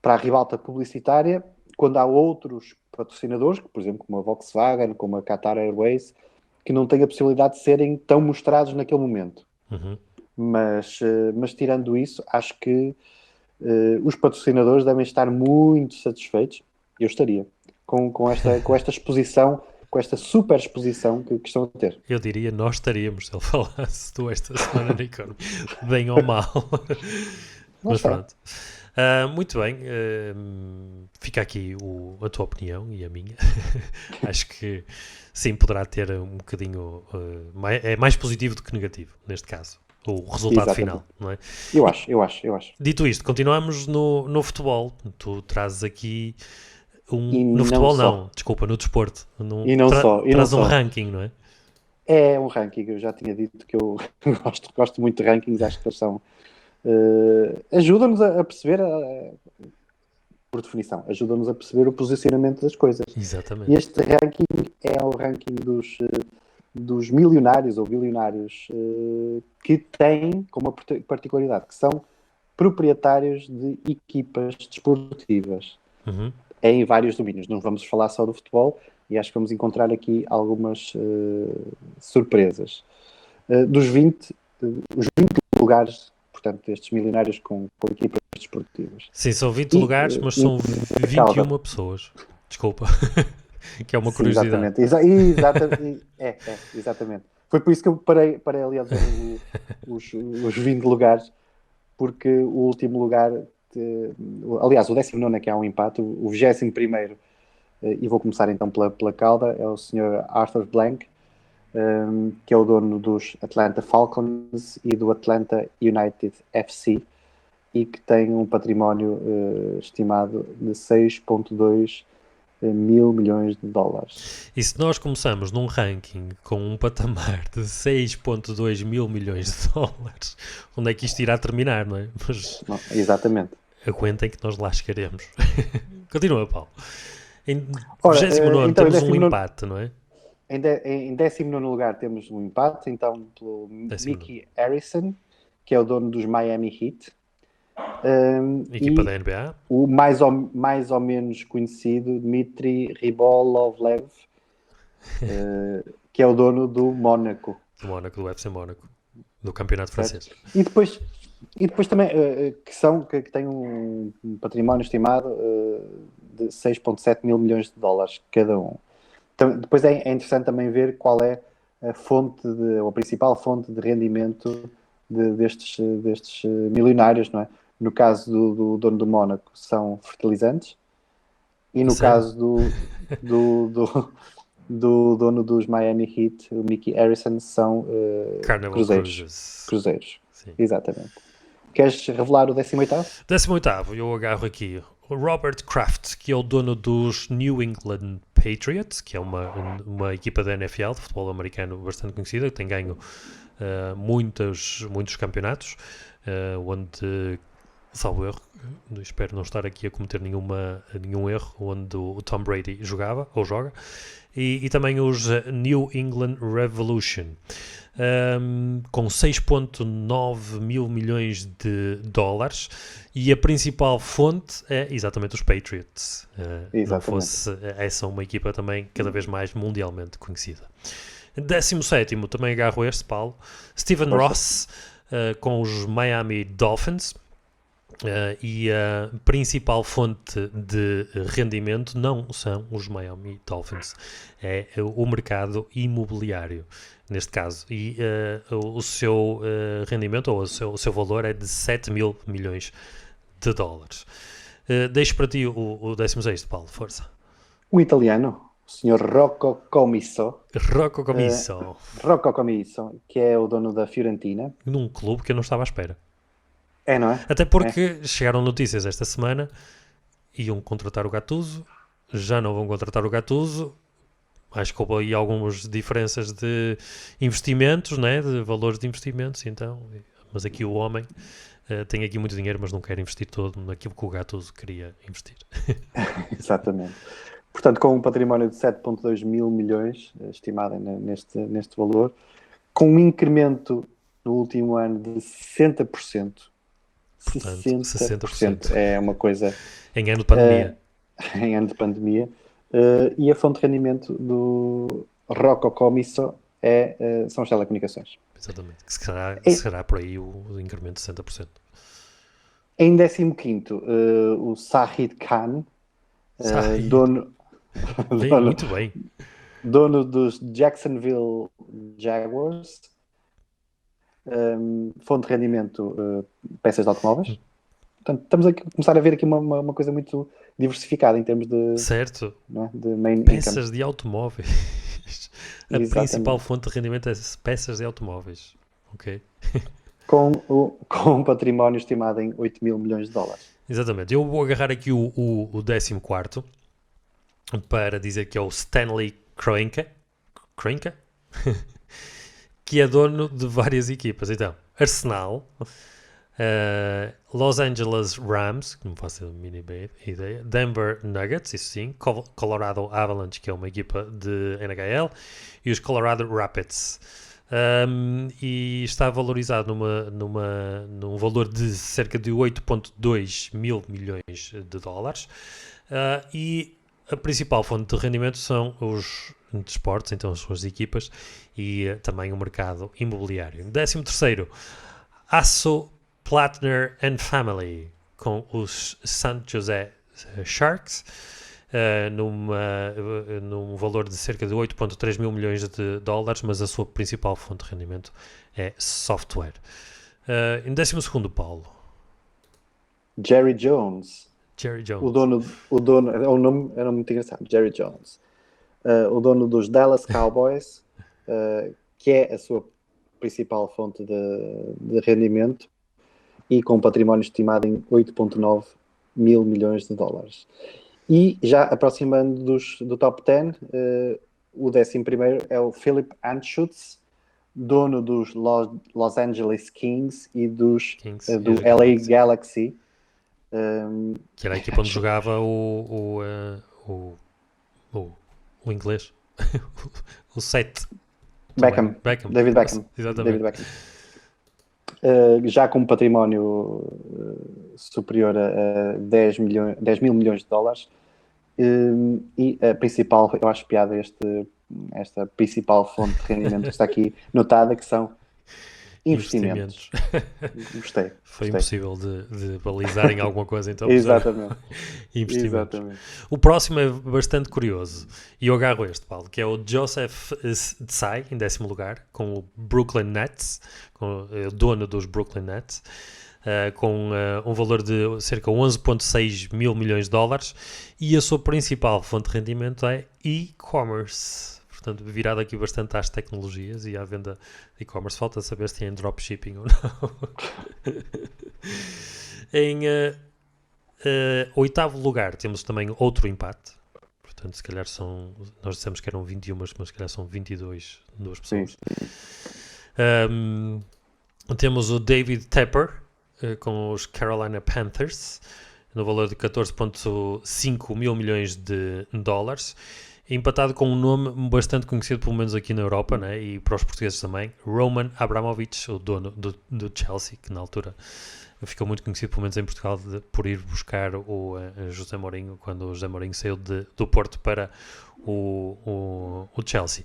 Speaker 2: a ribalta publicitária, quando há outros patrocinadores, por exemplo, como a Volkswagen, como a Qatar Airways, que não têm a possibilidade de serem tão mostrados naquele momento.
Speaker 1: Uhum.
Speaker 2: Mas tirando isso, acho que os patrocinadores devem estar muito satisfeitos. Eu estaria com esta exposição com esta super exposição que estão a ter.
Speaker 1: Eu diria, nós estaríamos, se ele falasse do esta semana na economia, bem ou mal. Mas pronto. Muito bem, fica aqui a tua opinião e a minha. Acho que sim, poderá ter um bocadinho, é mais positivo do que negativo, neste caso, o resultado
Speaker 2: Exatamente.
Speaker 1: final, não é?
Speaker 2: Eu acho.
Speaker 1: Dito isto, continuamos no futebol. Tu trazes aqui
Speaker 2: E
Speaker 1: no
Speaker 2: não
Speaker 1: futebol
Speaker 2: só.
Speaker 1: não, desculpa, no desporto.
Speaker 2: E não só.
Speaker 1: Traz um ranking, não é?
Speaker 2: É um ranking, eu já tinha dito que eu gosto muito de rankings, acho que eles são... ajudam-nos a perceber, por definição, ajudam-nos a perceber o posicionamento das coisas.
Speaker 1: Exatamente.
Speaker 2: E este ranking é o ranking dos milionários ou bilionários que têm como uma particularidade, que são proprietários de equipas desportivas.
Speaker 1: Uhum.
Speaker 2: Em vários domínios. Não vamos falar só do futebol e acho que vamos encontrar aqui algumas surpresas. Os 20 lugares, portanto, destes milionários com equipas desportivas.
Speaker 1: Sim, são 20 lugares, mas são 21 pessoas. Desculpa. Que é uma curiosidade.
Speaker 2: Sim, exatamente. Foi por isso que eu parei ali a dizer os 20 lugares, porque o último lugar, aliás, o 19º é que há um empate, o 21º, e vou começar então pela cauda, é o Sr. Arthur Blank, que é o dono dos Atlanta Falcons e do Atlanta United FC, e que tem um património estimado de 6,2 mil milhões de dólares.
Speaker 1: E se nós começamos num ranking com um patamar de 6,2 mil milhões de dólares, onde é que isto irá terminar, não é? Mas
Speaker 2: não, exatamente.
Speaker 1: Aguentem que nós lá chegaremos. Continua, Paulo. Em 29 então, temos um empate, não é?
Speaker 2: Em 19º lugar temos um empate, então, pelo Mickey Harrison, que é o dono dos Miami Heat.
Speaker 1: Equipa da NBA.
Speaker 2: O mais ou menos conhecido Dmitry Rybolovlev, que é o dono do Mónaco.
Speaker 1: Do Mónaco, do FC Mónaco, do campeonato francês.
Speaker 2: E depois também, que tem um património estimado de 6,7 mil milhões de dólares cada um. Então, depois é interessante também ver qual é a principal fonte de rendimento destes milionários, não é? No caso do dono do Mónaco são fertilizantes, e no caso do dono dos Miami Heat, o Mickey Harrison, são cruzeiros. Sim. Exatamente. Queres revelar o 18º?
Speaker 1: 18º, eu agarro aqui o Robert Kraft, que é o dono dos New England Patriots, que é uma equipa da NFL, de futebol americano bastante conhecida, que tem ganho muitos campeonatos, onde, salvo erro, espero não estar aqui a cometer nenhum erro, onde o Tom Brady jogava, ou joga, e também os New England Revolution, com 6,9 mil milhões de dólares, e a principal fonte é exatamente os Patriots. Não fosse essa uma equipa também cada vez mais mundialmente conhecida. 17º, também agarro este, Paulo, Stephen Ross, com os Miami Dolphins. E a principal fonte de rendimento não são os Miami Dolphins, é o mercado imobiliário, neste caso, e o seu rendimento, ou o seu valor, é de 7 mil milhões de dólares. Deixo para ti o 16º, Paulo, força.
Speaker 2: O italiano, o Sr. Rocco Commisso, que é o dono da Fiorentina.
Speaker 1: Num clube que eu não estava à espera.
Speaker 2: É, não é?
Speaker 1: Até porque chegaram notícias esta semana, iam contratar o Gattuso, já não vão contratar o Gattuso. Acho que houve aí algumas diferenças de investimentos, né? De valores de investimentos, então. Mas aqui o homem tem aqui muito dinheiro, mas não quer investir todo naquilo que o Gattuso queria investir.
Speaker 2: Exatamente. Portanto, com um património de 7,2 mil milhões, estimado neste valor, com um incremento no último ano de 60%.
Speaker 1: Portanto,
Speaker 2: 60%. É uma coisa...
Speaker 1: Em ano de pandemia.
Speaker 2: Em ano de pandemia. E a fonte de rendimento do Rocco Commisso são as telecomunicações.
Speaker 1: Exatamente. Que será por aí o incremento de 60%.
Speaker 2: Em 15º, o Shahid Khan, dono...
Speaker 1: Muito bem.
Speaker 2: dono dos Jacksonville Jaguars, fonte de rendimento, peças de automóveis. Portanto, estamos a começar a ver aqui uma coisa muito diversificada em termos de,
Speaker 1: certo,
Speaker 2: não é, de main
Speaker 1: peças
Speaker 2: income.
Speaker 1: de automóveis. A
Speaker 2: Exatamente.
Speaker 1: principal fonte de rendimento é peças de automóveis. Ok.
Speaker 2: Com um património estimado em 8 mil milhões de dólares.
Speaker 1: Exatamente. Eu vou agarrar aqui o 14º para dizer que é o Stanley Kroenke, que é dono de várias equipas. Então, Arsenal, Los Angeles Rams, que não faço a mínima ideia, Denver Nuggets, isso sim, Colorado Avalanche, que é uma equipa de NHL, e os Colorado Rapids. E está valorizado num valor de cerca de 8,2 mil milhões de dólares. E a principal fonte de rendimento são os desportos, então as suas equipas, e também o mercado imobiliário. 13º, Asso Plattner and Family, com os San Jose Sharks, num valor de cerca de 8,3 mil milhões de dólares, mas a sua principal fonte de rendimento é software. Em 12º, Paulo.
Speaker 2: Jerry Jones. O dono é um nome muito engraçado, Jerry Jones. O dono dos Dallas Cowboys, que é a sua principal fonte de rendimento, e com um património estimado em 8,9 mil milhões de dólares. E já aproximando do top 10, o 11º é o Philip Anschutz, dono dos Los Angeles Kings e do LA Galaxy.
Speaker 1: Que era a equipa onde jogava o inglês. O 7.
Speaker 2: David Beckham.
Speaker 1: Exatamente.
Speaker 2: David Beckham. Já com um património superior a 10 mil milhões de dólares. E a principal, eu acho piada esta principal fonte de rendimento que está aqui notada, que são investimentos. Gostei.
Speaker 1: Foi impossível de balizar em alguma coisa, então.
Speaker 2: Exatamente.
Speaker 1: Investimentos.
Speaker 2: Exatamente.
Speaker 1: O próximo é bastante curioso, e eu agarro este, Paulo, que é o Joseph Tsai, em 10º lugar, com o Brooklyn Nets, com o dono dos Brooklyn Nets, com um valor de cerca de 11,6 mil milhões de dólares, e a sua principal fonte de rendimento é e-commerce. Portanto, virado aqui bastante às tecnologias e à venda de e-commerce. Falta saber se tem dropshipping ou não. Em 8º lugar temos também outro empate. Portanto, se calhar nós dissemos que eram 21, mas se calhar são 22, duas pessoas. Temos o David Tepper, com os Carolina Panthers, no valor de 14,5 mil milhões de dólares. Empatado com um nome bastante conhecido, pelo menos aqui na Europa, né? E para os portugueses também, Roman Abramovich, o dono do Chelsea, que na altura ficou muito conhecido, pelo menos em Portugal, por ir buscar o José Mourinho, quando o José Mourinho saiu do Porto para o Chelsea.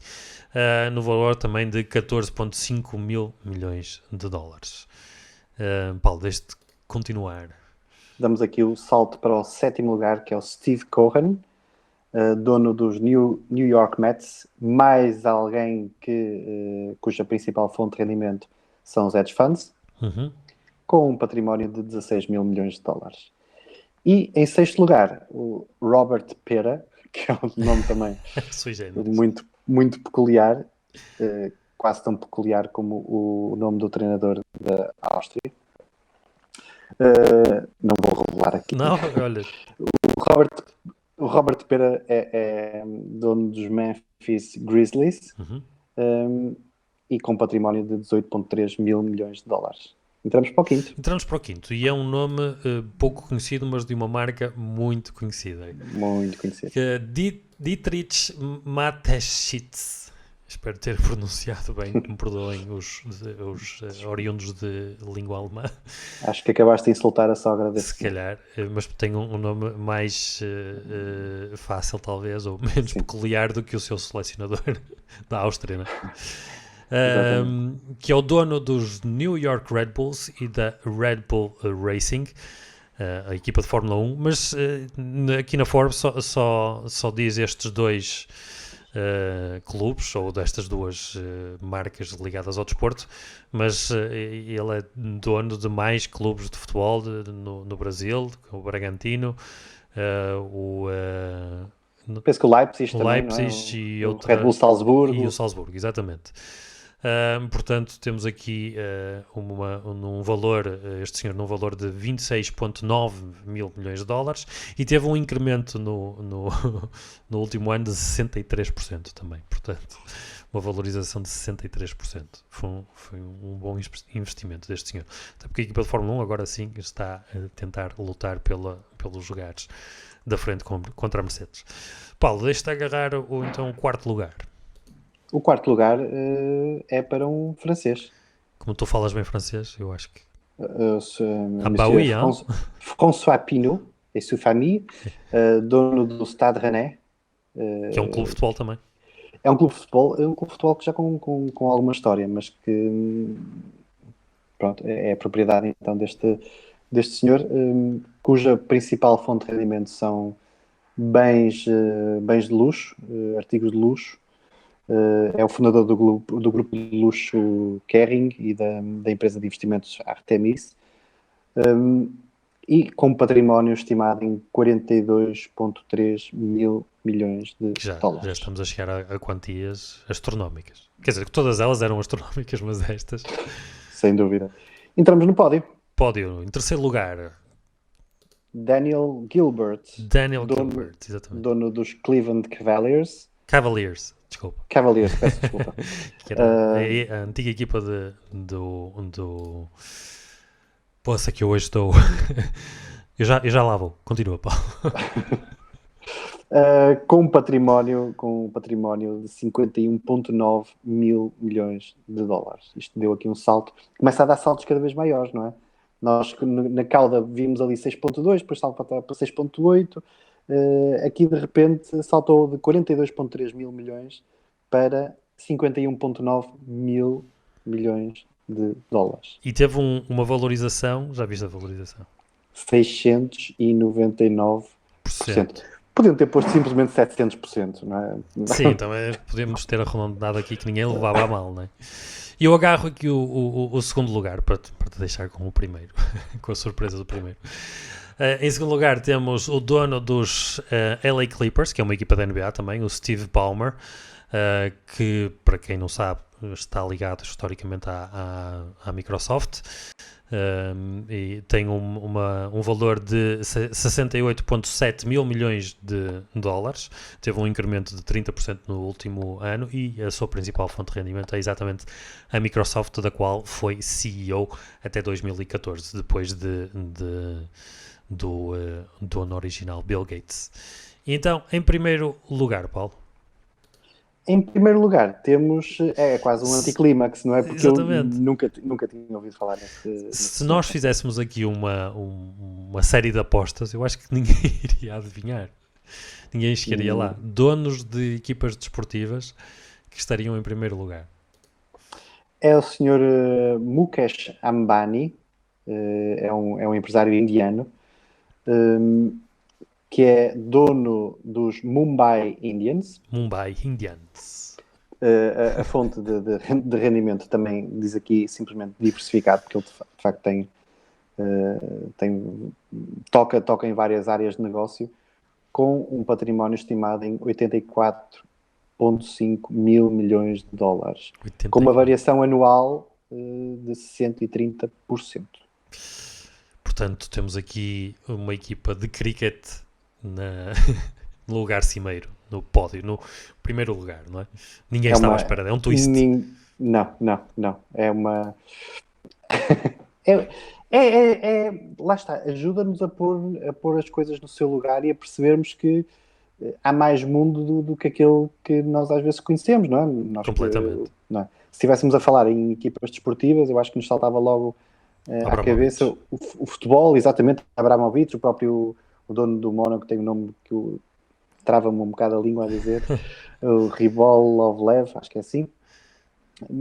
Speaker 1: No valor também de 14,5 mil milhões de dólares. Paulo, deixe-te continuar.
Speaker 2: Damos aqui o salto para o 7º lugar, que é o Steve Cohen, dono dos New York Mets, mais alguém cuja principal fonte de rendimento são os hedge funds, com um património de 16 mil milhões de dólares. E em 6º lugar, o Robert Pera, que é um nome também muito, muito peculiar, quase tão peculiar como o nome do treinador da Áustria. Não vou revelar aqui.
Speaker 1: Não, olha.
Speaker 2: O Robert Pera é dono dos Memphis Grizzlies, e com património de 18,3 mil milhões de dólares. Entramos para o quinto.
Speaker 1: E é um nome pouco conhecido, mas de uma marca muito conhecida.
Speaker 2: Muito conhecida.
Speaker 1: Dietrich Mateschitz. Espero ter pronunciado bem, me perdoem os oriundos de língua alemã.
Speaker 2: Acho que acabaste de insultar a sogra desse.
Speaker 1: Se calhar, mas tem um nome mais fácil, talvez, ou menos peculiar do que o seu selecionador da Áustria, né? Que é o dono dos New York Red Bulls e da Red Bull Racing, a equipa de Fórmula 1, mas aqui na Forbes só diz estes dois clubes ou destas duas marcas ligadas ao desporto, mas ele é dono de mais clubes de futebol no Brasil, o Bragantino,
Speaker 2: penso que o Leipzig
Speaker 1: o
Speaker 2: também,
Speaker 1: Leipzig,
Speaker 2: não é?
Speaker 1: e
Speaker 2: O Red Bull Salzburgo.
Speaker 1: E o Salzburgo, exatamente. Portanto, temos aqui num valor, este senhor num valor de 26,9 mil milhões de dólares, e teve um incremento no último ano de 63% também. Portanto, uma valorização de 63%. Foi um bom investimento deste senhor. Até porque a equipa de Fórmula 1 agora sim está a tentar lutar pelos lugares da frente contra a Mercedes. Paulo, deixa-te agarrar então o quarto lugar.
Speaker 2: O quarto lugar é para um francês.
Speaker 1: Como tu falas bem francês, eu acho que...
Speaker 2: Monsieur François Pinault e sua família, dono do Stade Rennais.
Speaker 1: Que é um clube de futebol também.
Speaker 2: É um clube de futebol que já com alguma história, mas que pronto, é a propriedade então deste senhor, cuja principal fonte de rendimento são bens de luxo, artigos de luxo. É o fundador do grupo de luxo Kering e da empresa de investimentos Artemis, e com um património estimado em 42,3 mil milhões de dólares.
Speaker 1: Já estamos a chegar a quantias astronómicas. Quer dizer, que todas elas eram astronómicas, mas estas...
Speaker 2: Sem dúvida. Entramos no pódio.
Speaker 1: Pódio, em terceiro lugar...
Speaker 2: Daniel Gilbert,
Speaker 1: exatamente.
Speaker 2: Dono dos Cleveland Cavaliers, peço desculpa.
Speaker 1: Que era a antiga equipa do... Poxa, que eu hoje estou... eu já lá vou. Continua, Paulo.
Speaker 2: Com um património de 51,9 mil milhões de dólares. Isto deu aqui um salto. Começa a dar saltos cada vez maiores, não é? Nós na cauda vimos ali 6,2, depois saltou para 6,8. Aqui de repente saltou de 42,3 mil milhões para 51,9 mil milhões de dólares.
Speaker 1: E teve uma valorização, já viste a valorização?
Speaker 2: 699%. Podiam ter posto simplesmente 700%, não é?
Speaker 1: Sim, também podemos ter arredondado aqui que ninguém levava a mal, não é? E eu agarro aqui o segundo lugar para te deixar com o primeiro, com a surpresa do primeiro. Em segundo lugar temos o dono dos LA Clippers, que é uma equipa da NBA também, o Steve Ballmer, que, para quem não sabe, está ligado historicamente à Microsoft. E tem um valor de 68,7 mil milhões de dólares. Teve um incremento de 30% no último ano, e a sua principal fonte de rendimento é exatamente a Microsoft, da qual foi CEO até 2014, depois do dono original, Bill Gates. E então, em primeiro lugar, Paulo?
Speaker 2: Em primeiro lugar, temos... É quase um anticlímax, não é? Porque exatamente. Eu nunca tinha ouvido falar nesse
Speaker 1: Se nós fizéssemos aqui uma série de apostas, eu acho que ninguém iria adivinhar. Ninguém chegaria lá. Donos de equipas desportivas que estariam em primeiro lugar.
Speaker 2: É o senhor Mukesh Ambani, é um empresário indiano, que é dono dos Mumbai Indians. A fonte de rendimento também diz aqui simplesmente diversificado, porque ele de facto toca em várias áreas de negócio, com um património estimado em 84,5 mil milhões de dólares, com uma variação anual de 130%.
Speaker 1: Portanto, temos aqui uma equipa de cricket no lugar cimeiro, no pódio, no primeiro lugar, não é? Ninguém estava à espera, é um twist.
Speaker 2: Não. É uma... lá está, ajuda-nos a pôr as coisas no seu lugar e a percebermos que há mais mundo do que aquele que nós às vezes conhecemos, não é?
Speaker 1: Completamente.
Speaker 2: Não é? Se estivéssemos a falar em equipas desportivas, eu acho que nos saltava logo à cabeça o futebol, exatamente, Abramovich, o próprio o dono do Mónaco tem um nome que trava-me um bocado a língua a dizer, o Ribolovlev, acho que é assim,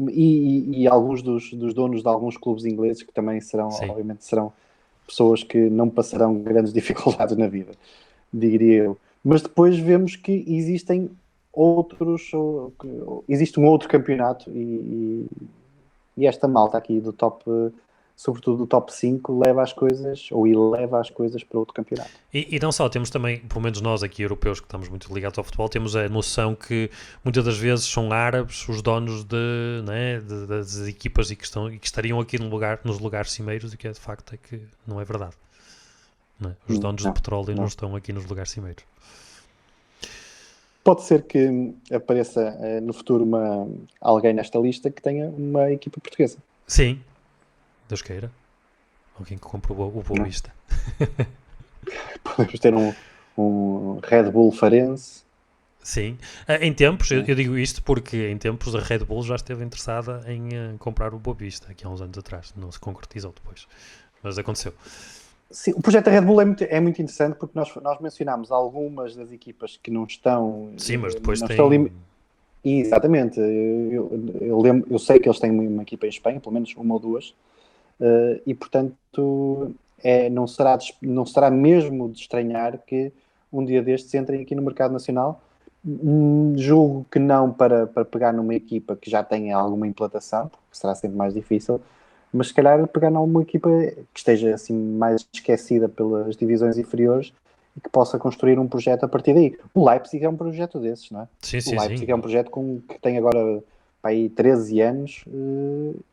Speaker 2: e alguns dos donos de alguns clubes ingleses que também obviamente serão pessoas que não passarão grandes dificuldades na vida, diria eu. Mas depois vemos que existem existe um outro campeonato e esta malta aqui do top, sobretudo do top 5, leva as coisas para outro campeonato.
Speaker 1: E não só, temos também, pelo menos nós aqui europeus que estamos muito ligados ao futebol, temos a noção que muitas das vezes são árabes os donos das equipas e que estariam aqui nos lugares cimeiros, e que de facto é que não é verdade. Não é? Os donos do petróleo não estão aqui nos lugares cimeiros.
Speaker 2: Pode ser que apareça no futuro alguém nesta lista que tenha uma equipa portuguesa.
Speaker 1: Sim, Deus queira. Alguém que compre o Boa Vista.
Speaker 2: Podemos ter um Red Bull Farense.
Speaker 1: Sim, em tempos, eu digo isto porque em tempos a Red Bull já esteve interessada em comprar o Boa Vista, aqui há uns anos atrás, não se concretizou depois, mas aconteceu.
Speaker 2: Sim, o projeto da Red Bull é muito interessante porque nós mencionámos algumas das equipas que não estão...
Speaker 1: Sim, mas depois
Speaker 2: Exatamente, eu sei que eles têm uma equipa em Espanha, pelo menos uma ou duas, e portanto não será mesmo de estranhar que um dia destes entrem aqui no mercado nacional. Julgo que não para pegar numa equipa que já tenha alguma implantação, porque será sempre mais difícil, mas se calhar pegar numa equipa que esteja assim mais esquecida pelas divisões inferiores e que possa construir um projeto a partir daí. O Leipzig é um projeto desses, não é?
Speaker 1: Sim,
Speaker 2: o Leipzig é um projeto que tem agora para aí 13 anos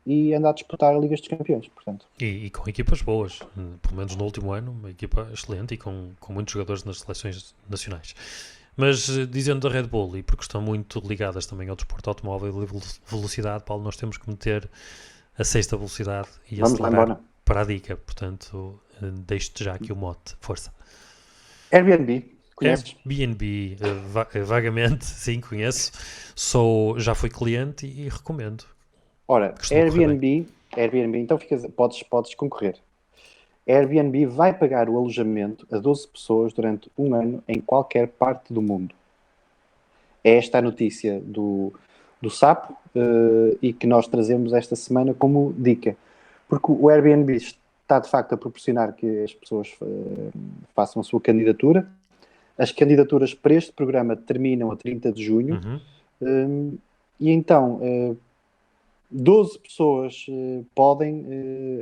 Speaker 2: e anda a disputar a Liga dos Campeões, portanto.
Speaker 1: E com equipas boas, pelo menos no último ano, uma equipa excelente e com muitos jogadores nas seleções nacionais. Mas dizendo da Red Bull, e porque estão muito ligadas também ao desporto automóvel e velocidade, Paulo, nós temos que meter a sexta velocidade e acelerar para a dica. Portanto, deixo-te já aqui o mote. Força.
Speaker 2: Airbnb, conheces?
Speaker 1: Airbnb, vagamente, sim, conheço. Já fui cliente e recomendo.
Speaker 2: Ora, Airbnb, então podes concorrer. Airbnb vai pagar o alojamento a 12 pessoas durante um ano em qualquer parte do mundo. É esta a notícia do Sapo e que nós trazemos esta semana como dica. Porque o Airbnb está de facto a proporcionar que as pessoas façam a sua candidatura. As candidaturas para este programa terminam a 30 de junho. E então 12 pessoas podem,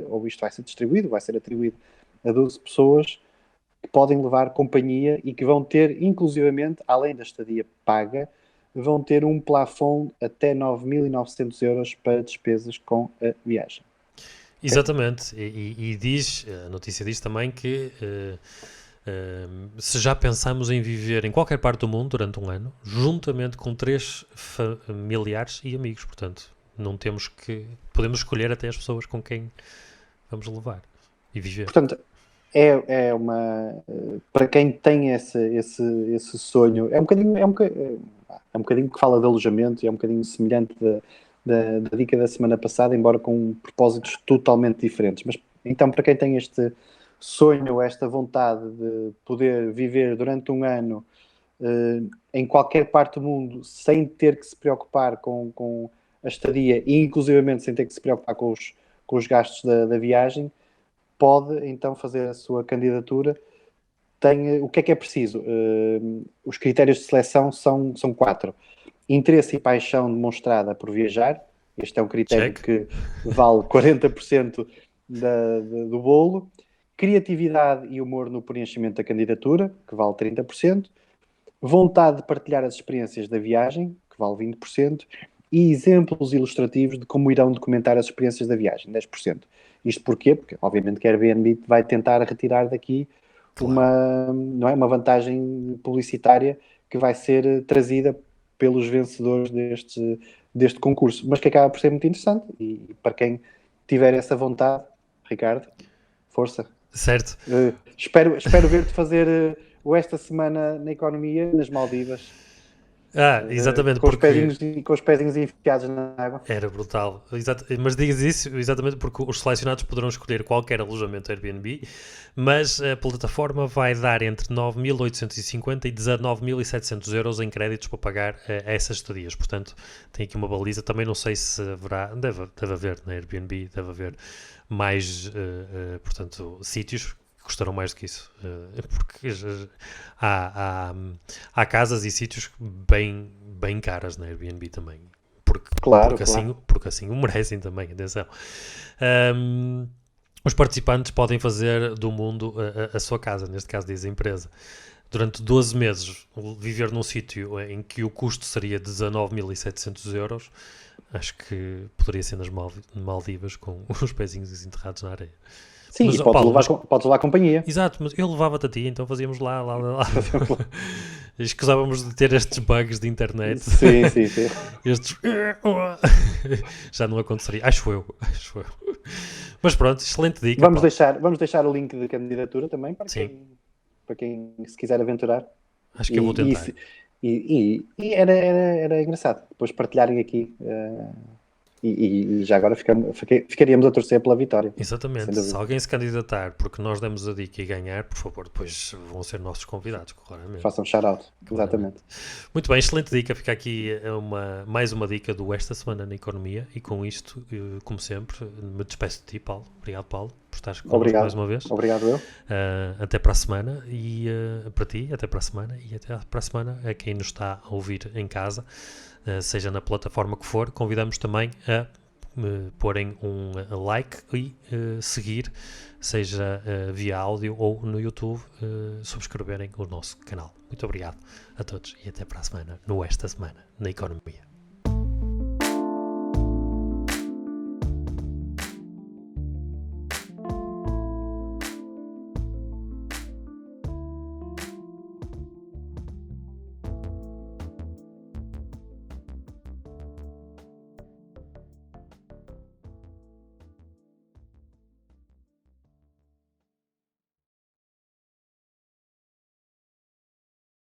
Speaker 2: ou isto vai ser atribuído a 12 pessoas que podem levar companhia e que vão ter, inclusivamente, além da estadia paga, vão ter um plafond até 9.900 euros para despesas com a viagem.
Speaker 1: Exatamente, e a notícia diz também que se já pensamos em viver em qualquer parte do mundo durante um ano, juntamente com 3 familiares e amigos, portanto, podemos escolher até as pessoas com quem vamos levar e viver.
Speaker 2: Portanto, é uma, para quem tem esse sonho, é um bocadinho que fala de alojamento e é um bocadinho semelhante da dica da semana passada, embora com propósitos totalmente diferentes. Mas então, para quem tem este sonho, esta vontade de poder viver durante um ano em qualquer parte do mundo sem ter que se preocupar com a estadia e inclusivamente sem ter que se preocupar com os gastos da viagem, pode então fazer a sua candidatura. O que é preciso? Os critérios de seleção são 4. Interesse e paixão demonstrada por viajar. Este é um critério que vale 40% do bolo. Criatividade e humor no preenchimento da candidatura, que vale 30%. Vontade de partilhar as experiências da viagem, que vale 20%. E exemplos ilustrativos de como irão documentar as experiências da viagem, 10%. Isto porquê? Porque, obviamente, que a Airbnb vai tentar retirar daqui uma vantagem publicitária que vai ser trazida pelos vencedores deste concurso, mas que acaba por ser muito interessante. E para quem tiver essa vontade, Ricardo, força.
Speaker 1: Certo.
Speaker 2: Espero ver-te fazer esta semana na economia, nas Maldivas.
Speaker 1: Exatamente.
Speaker 2: Com os pezinhos enfiados na água.
Speaker 1: Era brutal. Mas digas isso exatamente porque os selecionados poderão escolher qualquer alojamento Airbnb, mas a plataforma vai dar entre 9.850 e 19.700 euros em créditos para pagar essas estadias. Portanto, tem aqui uma baliza. Também não sei se haverá, deve haver na Airbnb, deve haver mais, portanto, sítios custaram mais do que isso. Porque há casas e sítios bem caras na Airbnb também. Porque assim o merecem também, atenção. Os participantes podem fazer do mundo a sua casa, neste caso diz a empresa. Durante 12 meses, viver num sítio em que o custo seria 19.700 euros, acho que poderia ser nas Maldivas, com os pezinhos enterrados na areia.
Speaker 2: Sim, mas, podes levar companhia.
Speaker 1: Exato, mas eu levava-te a ti, então fazíamos lá. Escusávamos de ter estes bugs de internet.
Speaker 2: Sim.
Speaker 1: Estes... Já não aconteceria, acho eu. Mas pronto, excelente dica.
Speaker 2: Vamos deixar o link de candidatura também para quem se quiser aventurar.
Speaker 1: Acho que eu vou tentar.
Speaker 2: E era engraçado depois partilharem aqui. E já agora ficaríamos a torcer pela vitória.
Speaker 1: Exatamente. Se alguém se candidatar porque nós demos a dica e ganhar, por favor, depois vão ser nossos convidados, claramente.
Speaker 2: Façam shout-out. Exatamente.
Speaker 1: Muito bem, excelente dica. Fica aqui mais uma dica do Esta Semana na Economia. E com isto, como sempre, me despeço de ti, Paulo. Obrigado, Paulo, por estares connosco mais uma vez.
Speaker 2: Obrigado, eu.
Speaker 1: Até para a semana. E para ti, até para a semana. E até para a semana a quem nos está a ouvir em casa. Seja na plataforma que for, convidamos também a porem um like e seguir, seja via áudio ou no YouTube, subscreverem o nosso canal. Muito obrigado a todos e até para a semana, no Esta Semana, na Economia.